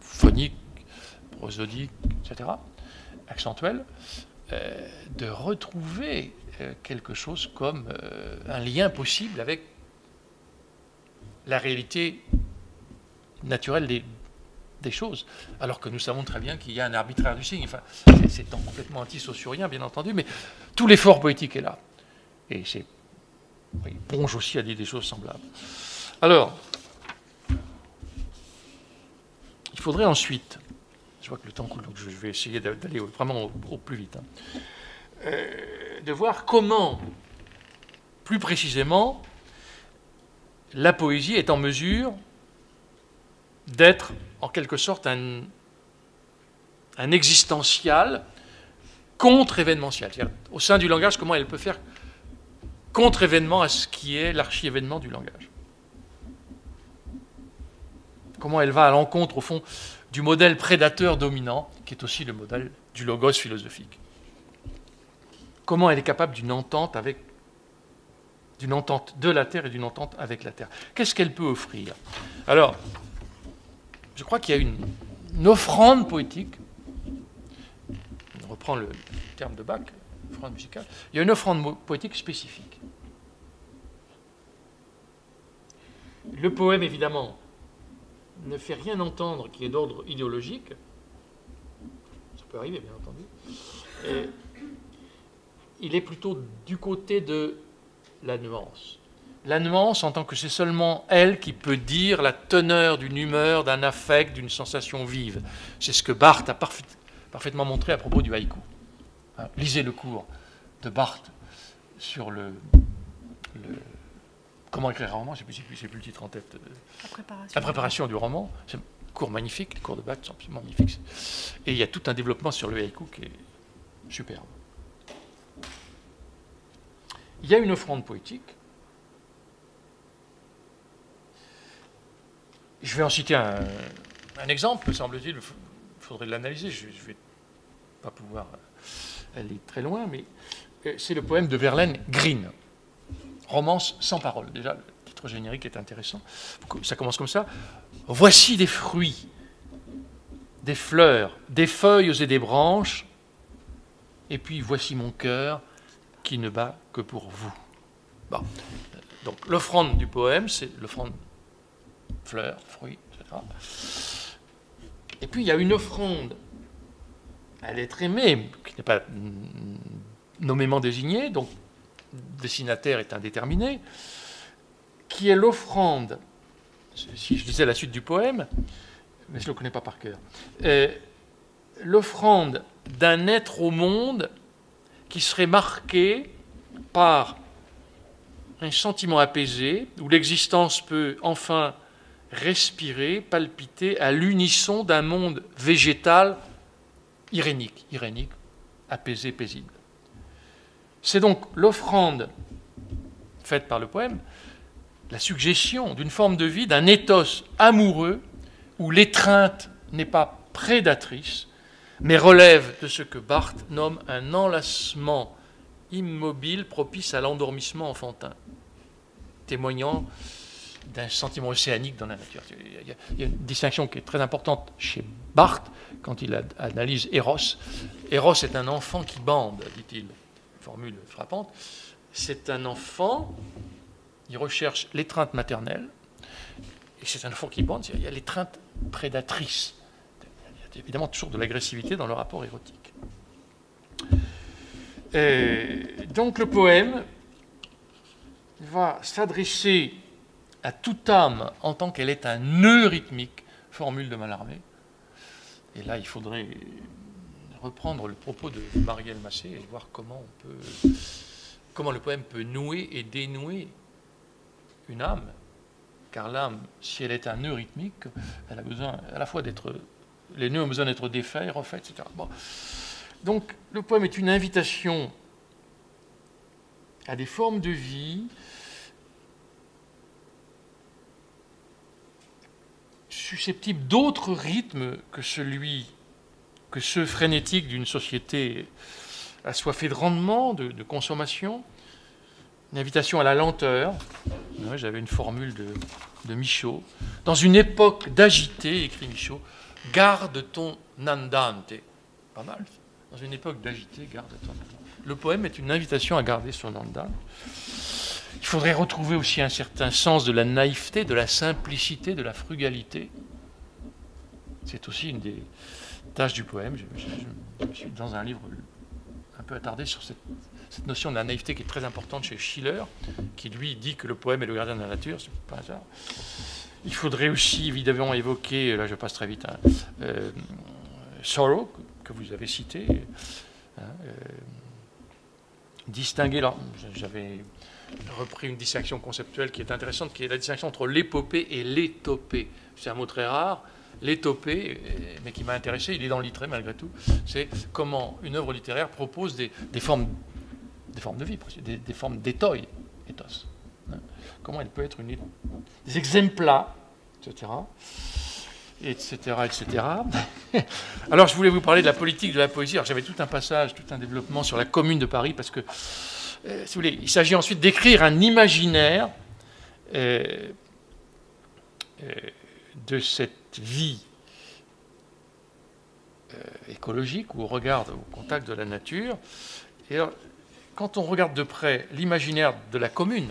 phonique, prosodique, etc., accentuelle, de retrouver quelque chose comme un lien possible avec la réalité naturelle des choses, alors que nous savons très bien qu'il y a un arbitraire du signe. Enfin, c'est complètement anti-saussurien, bien entendu, mais tout l'effort poétique est là. Et c'est Ponge aussi a dit des choses semblables. Alors, il faudrait ensuite, je vois que le temps coule, donc je vais essayer d'aller vraiment au plus vite, de voir comment, plus précisément, la poésie est en mesure d'être, en quelque sorte, un existentiel contre-événementiel. C'est-à-dire, au sein du langage, comment elle peut faire contre-événement à ce qui est l'archi-événement du langage. Comment elle va à l'encontre, au fond, du modèle prédateur dominant, qui est aussi le modèle du logos philosophique. Comment elle est capable d'une entente de la Terre et d'une entente avec la Terre. Qu'est-ce qu'elle peut offrir? Alors, je crois qu'il y a une offrande poétique, on reprend le terme de Bach, offrande musicale, il y a une offrande poétique spécifique. Le poème, évidemment, ne fait rien entendre qui est d'ordre idéologique, ça peut arriver, bien entendu, et il est plutôt du côté de la nuance. La nuance en tant que c'est seulement elle qui peut dire la teneur d'une humeur, d'un affect, d'une sensation vive. C'est ce que Barthes a parfaitement montré à propos du haïku. Lisez le cours de Barthes sur comment écrire un roman, je n'ai plus le titre en tête. La préparation du roman. C'est un cours magnifique, les cours de Barthes sont absolument magnifiques. Et il y a tout un développement sur le haïku qui est superbe. Il y a une offrande poétique. Je vais en citer un exemple, me semble-t-il. Il faudrait l'analyser. Je ne vais pas pouvoir aller très loin, mais c'est le poème de Verlaine, Green. Romance sans parole. Déjà, le titre générique est intéressant. Ça commence comme ça. Voici des fruits, des fleurs, des feuilles et des branches, et puis voici mon cœur qui ne bat que pour vous. Bon. Donc l'offrande du poème, c'est l'offrande fleurs, fruits, etc. Et puis il y a une offrande à l'être aimé, qui n'est pas nommément désignée, donc le destinataire est indéterminé, qui est l'offrande, si je disais la suite du poème, mais je ne le connais pas par cœur, l'offrande d'un être au monde qui serait marqué par un sentiment apaisé, où l'existence peut enfin respirer, palpiter à l'unisson d'un monde végétal irénique, apaisé, paisible. C'est donc l'offrande faite par le poème, la suggestion d'une forme de vie, d'un ethos amoureux, où l'étreinte n'est pas prédatrice, mais relève de ce que Barthes nomme un enlacement immobile propice à l'endormissement enfantin, témoignant d'un sentiment océanique dans la nature. Il y a une distinction qui est très importante chez Barthes quand il analyse Eros. Eros est un enfant qui bande, dit-il, formule frappante. C'est un enfant, il recherche l'étreinte maternelle, et c'est un enfant qui bande, il y a l'étreinte prédatrice. Il y a évidemment toujours de l'agressivité dans le rapport érotique. Donc le poème va s'adresser à toute âme en tant qu'elle est un nœud rythmique, formule de Mallarmé. Et là, il faudrait reprendre le propos de Marielle Massé et voir comment le poème peut nouer et dénouer une âme. Car l'âme, si elle est un nœud rythmique, elle a besoin à la fois d'être... Les nœuds ont besoin d'être défaits, refaits, etc. Bon. Donc, le poème est une invitation à des formes de vie susceptible d'autres rythmes que ceux frénétiques d'une société assoiffée de rendement, de consommation. Une invitation à la lenteur. Ouais, j'avais une formule de Michaud. Dans une époque d'agité, écrit Michaud, garde ton andante. Pas mal. Dans une époque d'agité, garde ton andante. Le poème est une invitation à garder son andante. Il faudrait retrouver aussi un certain sens de la naïveté, de la simplicité, de la frugalité. C'est aussi une des tâches du poème. Je suis dans un livre un peu attardé sur cette notion de la naïveté qui est très importante chez Schiller, qui lui dit que le poème est le gardien de la nature, c'est pas un hasard. Il faudrait aussi évidemment évoquer, là je passe très vite, Thoreau, que vous avez cité, distinguer, j'avais repris une distinction conceptuelle qui est intéressante, qui est la distinction entre l'épopée et l'étopée. C'est un mot très rare. L'étopée, mais qui m'a intéressé, il est dans le littré malgré tout, c'est comment une œuvre littéraire propose des formes de vie, des formes d'éthoi, ethos. Comment elle peut être des exempla, etc., etc. Alors, je voulais vous parler de la politique de la poésie. Alors, j'avais tout un passage, tout un développement sur la Commune de Paris, parce que, si vous voulez, il s'agit ensuite d'écrire un imaginaire de cette vie écologique, où on regarde au contact de la nature. Et alors, quand on regarde de près l'imaginaire de la commune,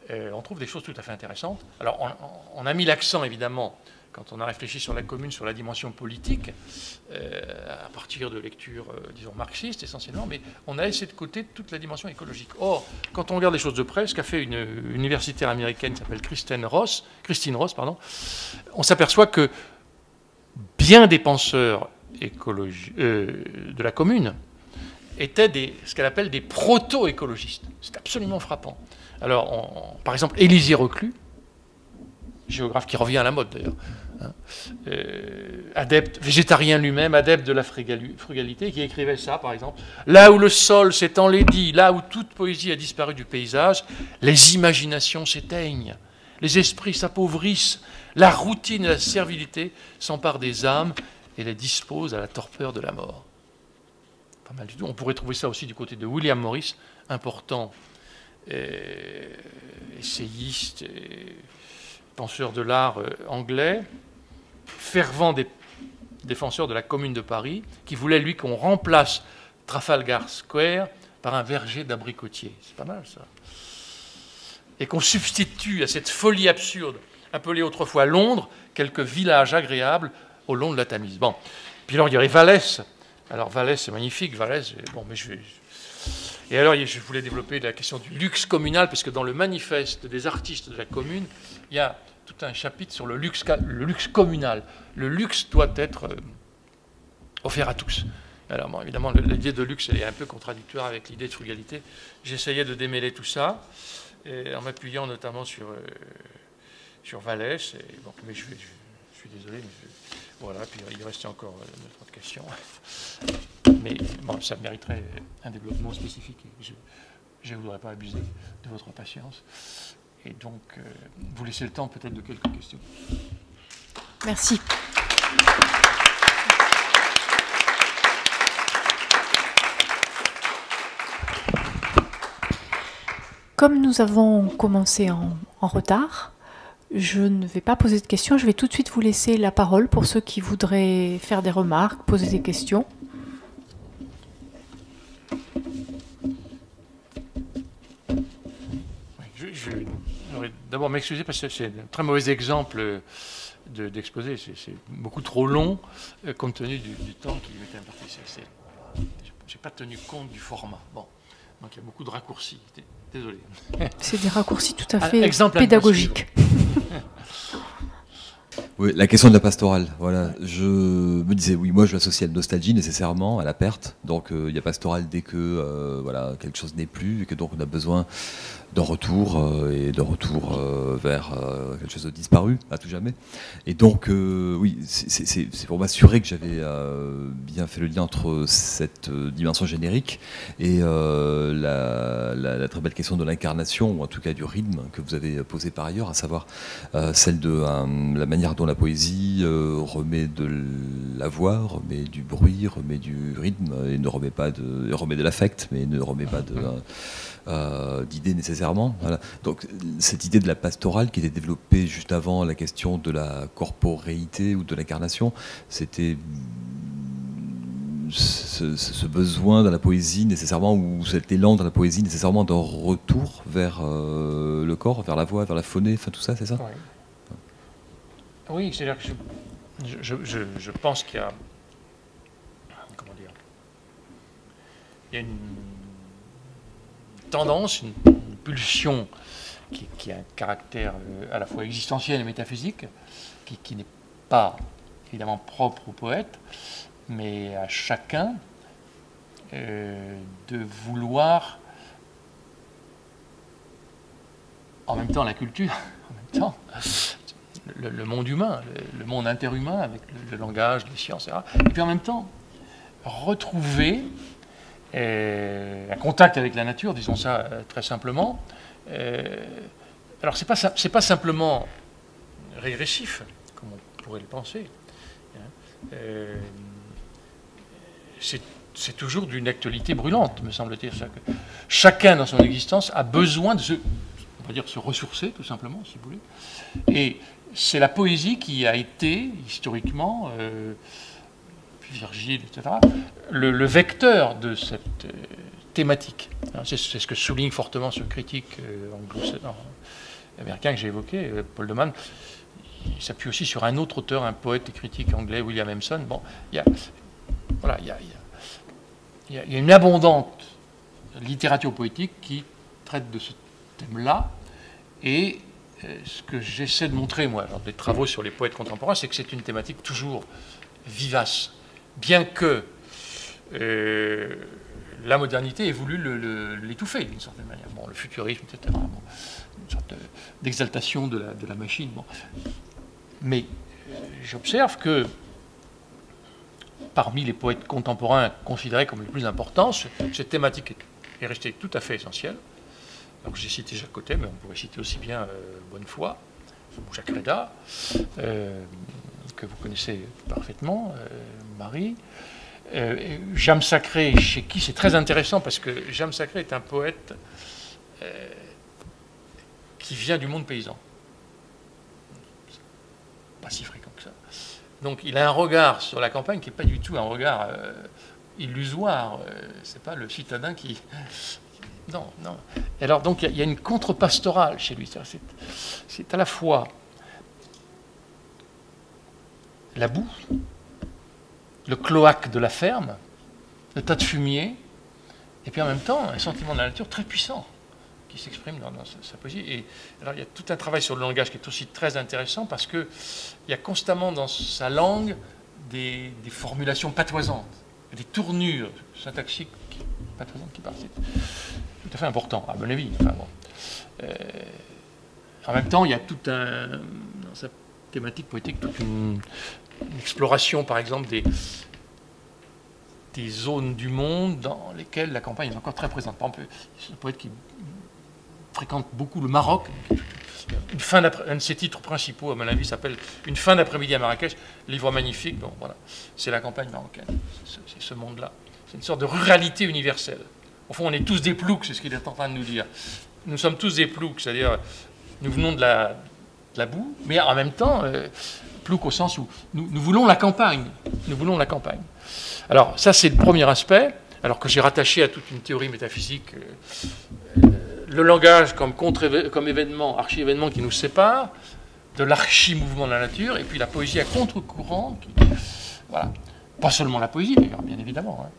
on trouve des choses tout à fait intéressantes. Alors, on a mis l'accent, évidemment, quand on a réfléchi sur la commune, sur la dimension politique, à partir de lectures, disons, marxistes essentiellement, mais on a laissé de côté toute la dimension écologique. Or, quand on regarde les choses de près, ce qu'a fait une universitaire américaine qui s'appelle Christine Ross, on s'aperçoit que bien des penseurs de la commune étaient ce qu'elle appelle des proto-écologistes. C'est absolument frappant. Alors, par exemple, Élisée Reclus, géographe qui revient à la mode d'ailleurs, adepte, végétarien lui-même, adepte de la frugalité, qui écrivait ça, par exemple. Là où le sol s'est enlaidi, là où toute poésie a disparu du paysage, les imaginations s'éteignent, les esprits s'appauvrissent, la routine et la servilité s'emparent des âmes et les disposent à la torpeur de la mort. Pas mal du tout. On pourrait trouver ça aussi du côté de William Morris, important essayiste et penseur de l'art anglais, fervent défenseur de la Commune de Paris, qui voulait, lui, qu'on remplace Trafalgar Square par un verger d'abricotiers. C'est pas mal, ça. Et qu'on substitue à cette folie absurde, appelée autrefois Londres, quelques villages agréables au long de la Tamise. Bon. Puis alors, il y aurait Vallès. Alors, Vallès, c'est magnifique, Vallès, bon, mais Et alors, je voulais développer la question du luxe communal, parce que dans le manifeste des artistes de la commune, il y a tout un chapitre sur le luxe communal. Le luxe doit être offert à tous. Alors, bon, évidemment, l'idée de luxe, elle est un peu contradictoire avec l'idée de frugalité. J'essayais de démêler tout ça, en m'appuyant notamment sur Vallès. Bon, mais je suis désolé, mais voilà, puis il restait encore notre question. Mais bon, ça mériterait un développement spécifique. Je ne voudrais pas abuser de votre patience. Et donc, vous laissez le temps peut-être de quelques questions. Merci. Comme nous avons commencé en retard, je ne vais pas poser de questions. Je vais tout de suite vous laisser la parole pour ceux qui voudraient faire des remarques, poser des questions. Je voudrais d'abord m'excuser parce que c'est un très mauvais exemple d'exposé. C'est beaucoup trop long compte tenu du temps qui m'était imparti. Je n'ai pas tenu compte du format. Bon, donc il y a beaucoup de raccourcis. Désolé. C'est des raccourcis tout à fait pédagogiques. Oui, la question de la pastorale, voilà. Je me disais, oui, moi je l'associe à la nostalgie nécessairement, à la perte. Donc il y a pastorale dès que voilà, quelque chose n'est plus et que donc on a besoin d'un retour et d'un retour vers quelque chose de disparu à tout jamais. Et donc oui, c'est pour m'assurer que j'avais bien fait le lien entre cette dimension générique et la très belle question de l'incarnation, ou en tout cas du rythme que vous avez posé par ailleurs, à savoir celle de la manière dont la poésie remet de la voix, remet du bruit, remet du rythme, et ne remet pas remet de l'affect, mais ne remet pas d'idées nécessairement. Voilà. Donc cette idée de la pastorale qui était développée juste avant la question de la corporéité ou de l'incarnation, c'était ce besoin dans la poésie nécessairement, ou cet élan dans la poésie nécessairement d'un retour vers le corps, vers la voix, vers la phonée, enfin tout ça, c'est ça? Oui, c'est-à-dire que je pense qu'il y a, comment dire, il y a une tendance, une pulsion qui a un caractère à la fois existentiel et métaphysique, qui n'est pas évidemment propre au poète, mais à chacun de vouloir en même temps la culture, en même temps le monde humain, le monde interhumain avec le langage, les sciences, etc. Et puis en même temps retrouver un contact avec la nature, disons ça très simplement. Alors c'est pas simplement régressif, comme on pourrait le penser. C'est toujours d'une actualité brûlante, me semble-t-il. Chacun dans son existence a besoin de on va dire, se ressourcer, tout simplement, si vous voulez. Et c'est la poésie qui a été, historiquement, puis Virgile, etc., le vecteur de cette thématique. C'est ce que souligne fortement ce critique américain que j'ai évoqué, Paul Deman. Il s'appuie aussi sur un autre auteur, un poète et critique anglais, William Empson. Bon, il y a une abondante littérature poétique qui traite de ce thème-là. Et ce que j'essaie de montrer, moi, dans des travaux sur les poètes contemporains, c'est que c'est une thématique toujours vivace. Bien que la modernité ait voulu l'étouffer, d'une certaine manière. Bon, le futurisme, etc. Bon, une sorte d'exaltation de la machine. Bon. Mais j'observe que parmi les poètes contemporains considérés comme les plus importants, cette thématique est restée tout à fait essentielle. Donc j'ai cité Jacques Cottet, mais on pourrait citer aussi bien Bonnefoy, ou Jacques Réda, que vous connaissez parfaitement, Marie. Jeanne Sacré, chez qui c'est très intéressant, parce que Jeanne Sacré est un poète qui vient du monde paysan. Pas si fréquent que ça. Donc il a un regard sur la campagne qui n'est pas du tout un regard illusoire. C'est pas le citadin qui... Non, non. Alors donc il y a une contre-pastorale chez lui. C'est à la fois la boue, le cloaque de la ferme, le tas de fumier, et puis en même temps un sentiment de la nature très puissant qui s'exprime dans sa poésie. Et alors il y a tout un travail sur le langage qui est aussi très intéressant, parce qu'il y a constamment dans sa langue des formulations patoisantes, des tournures syntaxiques patoisantes qui partent. C'est tout à fait important, à mon avis. Enfin, bon. En même temps, il y a tout dans sa thématique poétique, toute une exploration, par exemple, des zones du monde dans lesquelles la campagne est encore très présente. Par exemple, c'est un poète qui fréquente beaucoup le Maroc. Un de ses titres principaux, à mon avis, s'appelle « Une fin d'après-midi à Marrakech », livre magnifique. Bon, voilà. C'est la campagne marocaine, c'est ce monde-là. C'est une sorte de ruralité universelle. Au fond, on est tous des ploucs, c'est ce qu'il est en train de nous dire. Nous sommes tous des ploucs, c'est-à-dire nous venons de la boue, mais en même temps, ploucs au sens où nous voulons la campagne. Nous voulons la campagne. Alors, ça, c'est le premier aspect, alors que j'ai rattaché à toute une théorie métaphysique le langage comme événement, archi-événement qui nous sépare, de l'archi-mouvement de la nature, et puis la poésie à contre-courant. Voilà. Pas seulement la poésie, d'ailleurs, bien évidemment.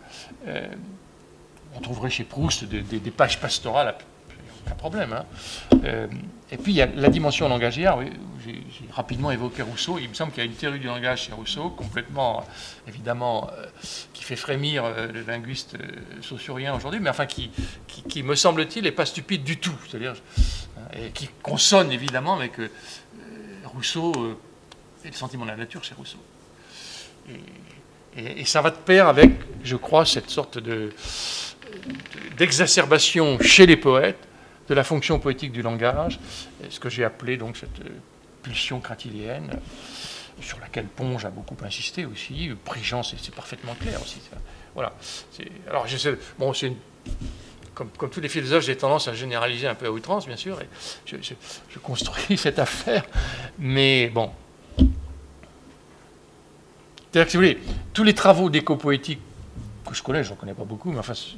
On trouverait chez Proust des pages pastorales aucun problème. Hein. Et puis il y a la dimension langagière, oui, j'ai rapidement évoqué Rousseau. Il me semble qu'il y a une théorie du langage chez Rousseau, complètement, évidemment, qui fait frémir le linguiste saussurien aujourd'hui, mais enfin qui me semble-t-il, n'est pas stupide du tout. C'est-à-dire, et qui consonne évidemment avec Rousseau et le sentiment de la nature chez Rousseau. Et ça va de pair avec, je crois, cette sorte d'exacerbation chez les poètes de la fonction poétique du langage, ce que j'ai appelé donc cette pulsion cratilienne, sur laquelle Ponge a beaucoup insisté aussi. Prigent, c'est parfaitement clair aussi. Voilà. Alors, bon, comme tous les philosophes, j'ai tendance à généraliser un peu à outrance, bien sûr, et je construis cette affaire, mais bon. C'est-à-dire que, si vous voulez, tous les travaux d'éco-poétique que je connais, je n'en connais pas beaucoup, mais enfin, ce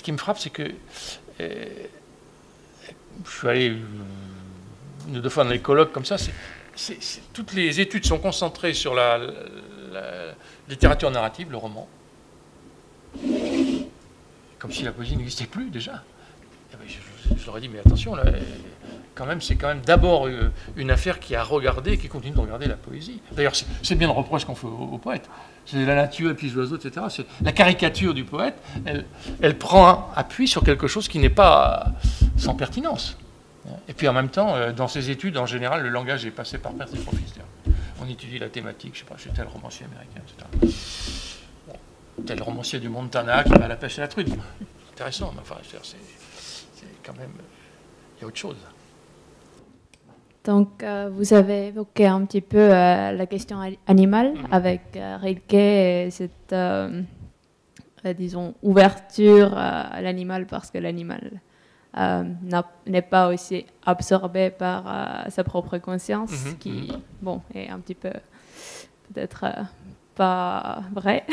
qui me frappe, c'est que je suis allé une ou deux fois dans les colloques comme ça, toutes les études sont concentrées sur la littérature narrative, le roman, comme si la poésie n'existait plus déjà. Je leur ai dit, mais attention, là, c'est quand même d'abord une affaire qui a regardé et qui continue de regarder la poésie. D'ailleurs, c'est bien le reproche qu'on fait aux poètes. C'est la nature et puis les oiseaux, etc. C'est la caricature du poète, elle prend appui sur quelque chose qui n'est pas sans pertinence. Et puis en même temps, dans ces études, en général, le langage est passé par père et profit. On étudie la thématique, je ne sais pas, chez tel romancier américain, etc. Bon, tel romancier du Montana qui va à la pêche à la truite. Intéressant, mais enfin, c'est quand même... Il y a autre chose. Donc, vous avez évoqué un petit peu la question animale avec Rilke et cette, disons, ouverture à l'animal parce que l'animal n'est pas aussi absorbé par sa propre conscience, qui, bon, est un petit peu peut-être pas vrai.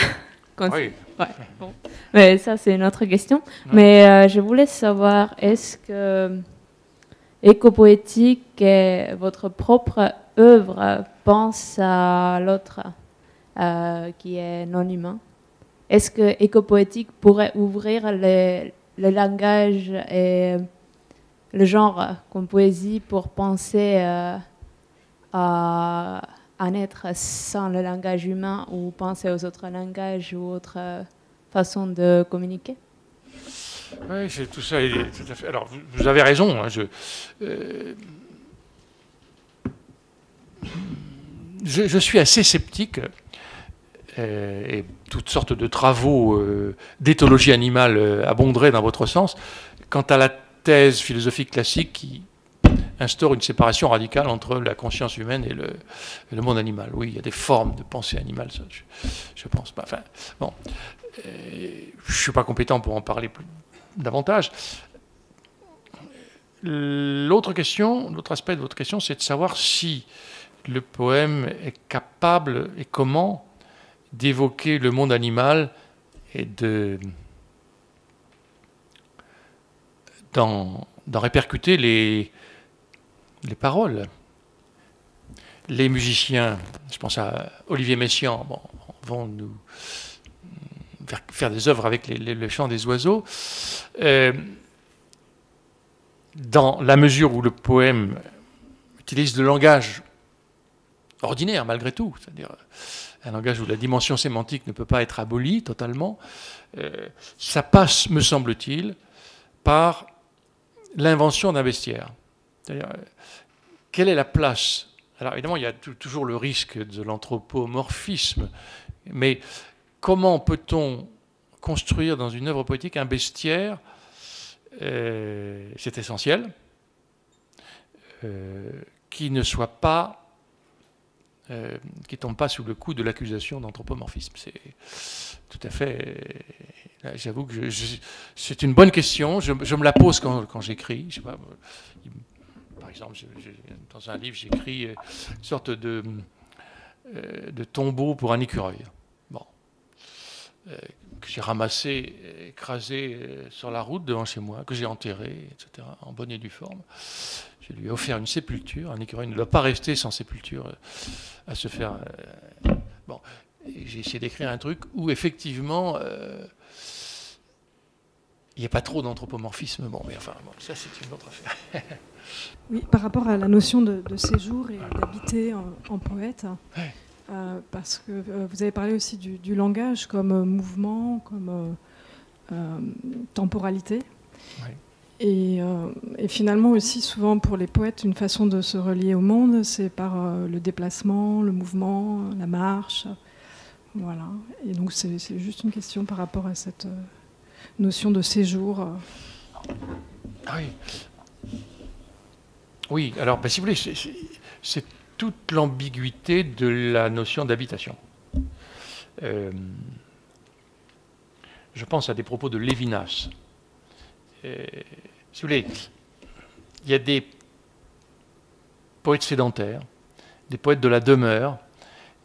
Oui. Ouais, bon. Mais ça, c'est une autre question. Non. Mais je voulais savoir, est-ce que Éco-poétique et votre propre œuvre pense à l'autre qui est non humain? Est-ce que Éco-poétique pourrait ouvrir le langage et le genre comme poésie pour penser à un être sans le langage humain ou penser aux autres langages ou autres façons de communiquer? Oui, tout ça est tout à fait. Alors, vous avez raison. Hein, je suis assez sceptique, et toutes sortes de travaux d'éthologie animale abonderaient dans votre sens, quant à la thèse philosophique classique qui instaure une séparation radicale entre la conscience humaine et le monde animal. Oui, il y a des formes de pensée animale, ça, je pense pas. Enfin, bon, je ne suis pas compétent pour en parler davantage. L'autre aspect de votre question, c'est de savoir si le poème est capable et comment d'évoquer le monde animal et d'en répercuter les paroles. Les musiciens, je pense à Olivier Messiaen, vont nous faire des œuvres avec le chant des oiseaux. Dans la mesure où le poème utilise le langage ordinaire, malgré tout, c'est-à-dire un langage où la dimension sémantique ne peut pas être abolie totalement, ça passe, me semble-t-il, par l'invention d'un bestiaire. C'est-à-dire, quelle est la place? Alors évidemment, il y a toujours le risque de l'anthropomorphisme, mais comment peut-on construire dans une œuvre poétique un bestiaire? C'est essentiel, qui ne soit pas, qui ne tombe pas sous le coup de l'accusation d'anthropomorphisme. C'est tout à fait. J'avoue que c'est une bonne question. Je me la pose quand j'écris. Je sais pas, par exemple, dans un livre, j'écris une sorte de tombeau pour un écureuil. Bon. Que j'ai ramassé, écrasé sur la route devant chez moi, que j'ai enterré, etc., en bonne et due forme. Je lui ai offert une sépulture. Un écureuil ne doit pas rester sans sépulture à se faire... Bon, j'ai essayé d'écrire un truc où, effectivement, il n'y ait pas trop d'anthropomorphisme. Bon, mais enfin, bon, ça c'est une autre affaire. Oui, par rapport à la notion de séjour et d'habiter en poète, Ouais. parce que vous avez parlé aussi du langage comme mouvement, comme temporalité. Ouais. Et finalement aussi, souvent pour les poètes, une façon de se relier au monde, c'est par le déplacement, le mouvement, la marche. Voilà. Et donc c'est juste une question par rapport à cette notion de séjour. Ah oui. Oui, alors, ben, si vous voulez, c'est toute l'ambiguïté de la notion d'habitation. Je pense à des propos de Lévinas. Si vous voulez, il y a des poètes sédentaires, des poètes de la demeure,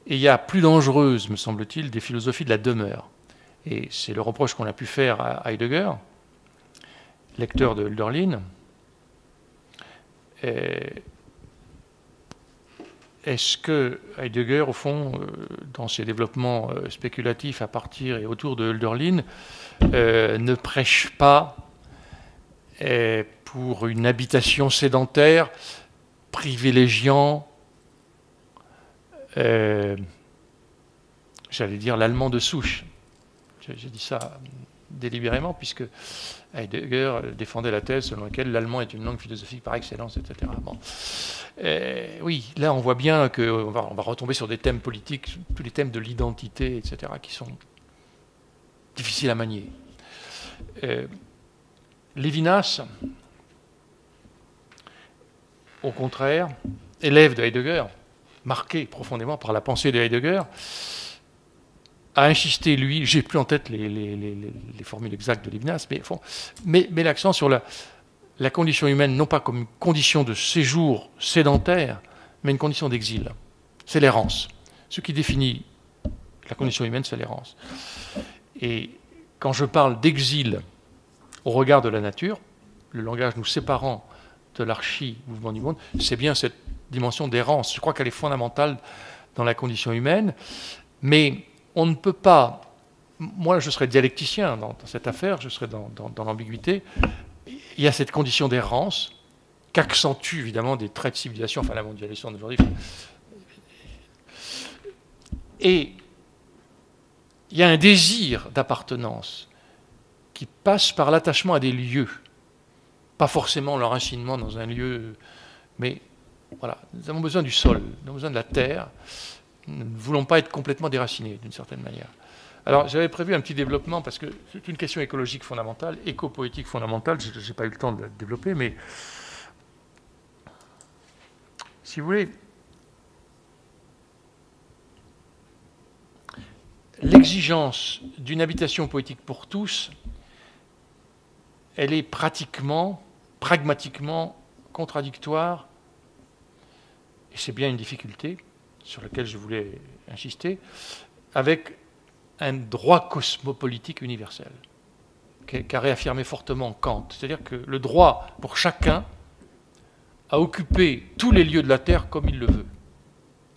et il y a plus dangereuse, me semble-t-il, des philosophies de la demeure. Et c'est le reproche qu'on a pu faire à Heidegger, lecteur de Hölderlin. Est-ce que Heidegger, au fond, dans ses développements spéculatifs à partir et autour de Hölderlin, ne prêche pas pour une habitation sédentaire privilégiant, j'allais dire, l'allemand de souche? J'ai dit ça délibérément, puisque Heidegger défendait la thèse selon laquelle l'allemand est une langue philosophique par excellence, etc. Bon. Oui, là on voit bien qu'on va retomber sur des thèmes politiques, tous les thèmes de l'identité, etc., qui sont difficiles à manier. Lévinas, au contraire, élève de Heidegger, marqué profondément par la pensée de Heidegger, a insisté, lui, j'ai plus en tête les formules exactes de Lévinas, mais l'accent sur la condition humaine, non pas comme une condition de séjour sédentaire, mais une condition d'exil. C'est l'errance. Ce qui définit la condition humaine, c'est l'errance. Et quand je parle d'exil au regard de la nature, le langage nous séparant de l'archi-mouvement du monde, c'est bien cette dimension d'errance. Je crois qu'elle est fondamentale dans la condition humaine, mais on ne peut pas... Moi, je serais dialecticien dans cette affaire, je serais dans l'ambiguïté. Il y a cette condition d'errance qu'accentue évidemment des traits de civilisation, enfin la mondialisation d'aujourd'hui. Et il y a un désir d'appartenance qui passe par l'attachement à des lieux. Pas forcément l'enracinement dans un lieu, mais voilà, nous avons besoin du sol, nous avons besoin de la terre. Nous ne voulons pas être complètement déracinés, d'une certaine manière. Alors, j'avais prévu un petit développement, parce que c'est une question écologique fondamentale, éco-poétique fondamentale, je n'ai pas eu le temps de la développer, mais si vous voulez, l'exigence d'une habitation poétique pour tous, elle est pratiquement, pragmatiquement contradictoire, et c'est bien une difficulté sur laquelle je voulais insister, avec un droit cosmopolitique universel, qu'a réaffirmé fortement Kant. C'est-à-dire que le droit pour chacun à occuper tous les lieux de la Terre comme il le veut.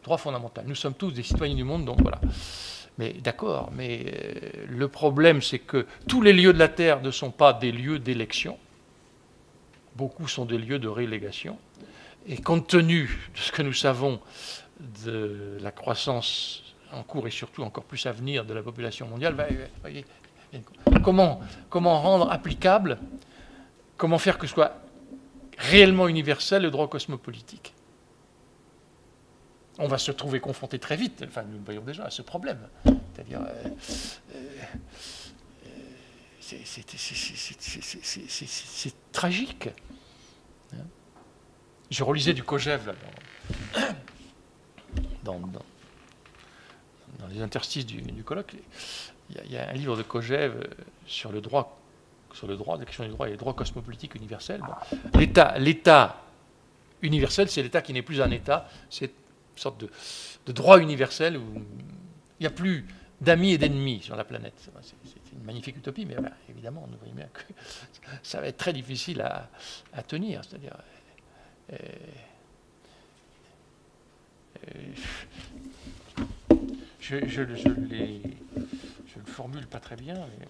Droit fondamental. Nous sommes tous des citoyens du monde, donc voilà. Mais d'accord, mais le problème, c'est que tous les lieux de la Terre ne sont pas des lieux d'élection. Beaucoup sont des lieux de relégation. Et compte tenu de ce que nous savons de la croissance en cours et surtout encore plus à venir de la population mondiale, voyez, comment rendre applicable, comment faire que ce soit réellement universel le droit cosmopolitique? On va se trouver confronté très vite, enfin nous le voyons déjà, à ce problème. C'est-à-dire, c'est tragique. Je relisais du Kojève là, dans les interstices du colloque. Il y a un livre de Kojève sur le droit, la question du droit et le droit cosmopolitique universel. Bon. L'État universel, c'est l'État qui n'est plus un État, c'est une sorte de droit universel où il n'y a plus d'amis et d'ennemis sur la planète. C'est une magnifique utopie, mais évidemment, nous voyons bien que ça va être très difficile à tenir. C'est-à-dire, je le formule pas très bien, mais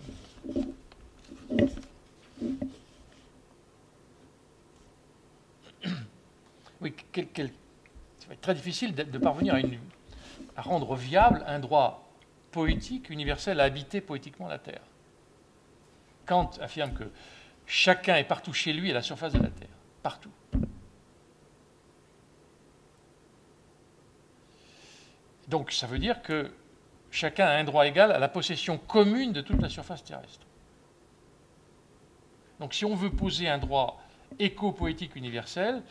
Oui, ça va être très difficile de parvenir à rendre viable un droit poétique universel à habiter poétiquement la Terre. Kant affirme que chacun est partout chez lui à la surface de la Terre. Partout. Donc ça veut dire que chacun a un droit égal à la possession commune de toute la surface terrestre. Donc si on veut poser un droit éco-poétique universel,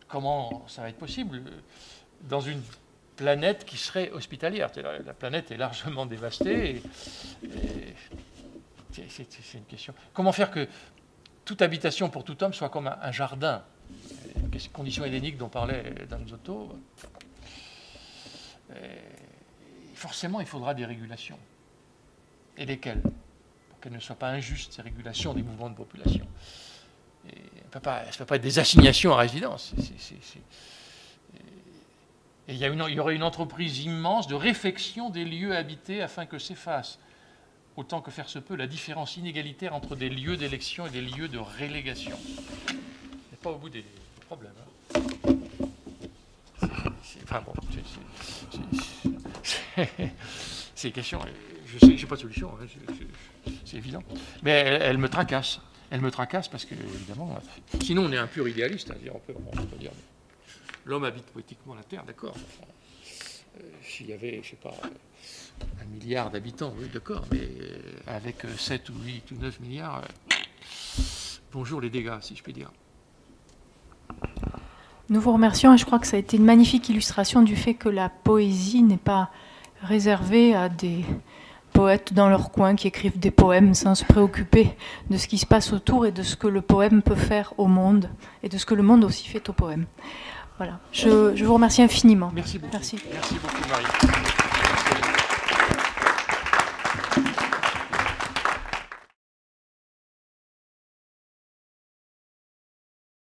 comment ça va être possible dans une planète qui serait hospitalière? La planète est largement dévastée. C'est une question. Comment faire que toute habitation pour tout homme soit comme un jardin? Les conditions héléniques dont parlait Dan Zotto. Forcément, il faudra des régulations. Et lesquelles? Pour qu'elles ne soient pas injustes, ces régulations des mouvements de population. Ça ne peut pas être des assignations à résidence. Et il y aurait une entreprise immense de réfection des lieux habités afin que s'efface, autant que faire se peut, la différence inégalitaire entre des lieux d'élection et des lieux de relégation. On n'est pas au bout des problèmes. Hein. Enfin bon, c'est une question. Je sais que je n'ai pas de solution, hein, c'est évident. Mais elle me tracasse. Elle me tracasse parce que, évidemment, sinon on est un pur idéaliste. Hein, on peut dire l'homme habite poétiquement la Terre, d'accord. S'il y avait, je ne sais pas, 1 milliard d'habitants, oui, d'accord, mais avec 7 ou 8 ou 9 milliards, bonjour les dégâts, si je puis dire. Nous vous remercions et je crois que ça a été une magnifique illustration du fait que la poésie n'est pas réservée à des poètes dans leur coin qui écrivent des poèmes sans se préoccuper de ce qui se passe autour et de ce que le poème peut faire au monde et de ce que le monde aussi fait au poème. Voilà. Je vous remercie infiniment. Merci beaucoup. Merci. Merci beaucoup, Marie.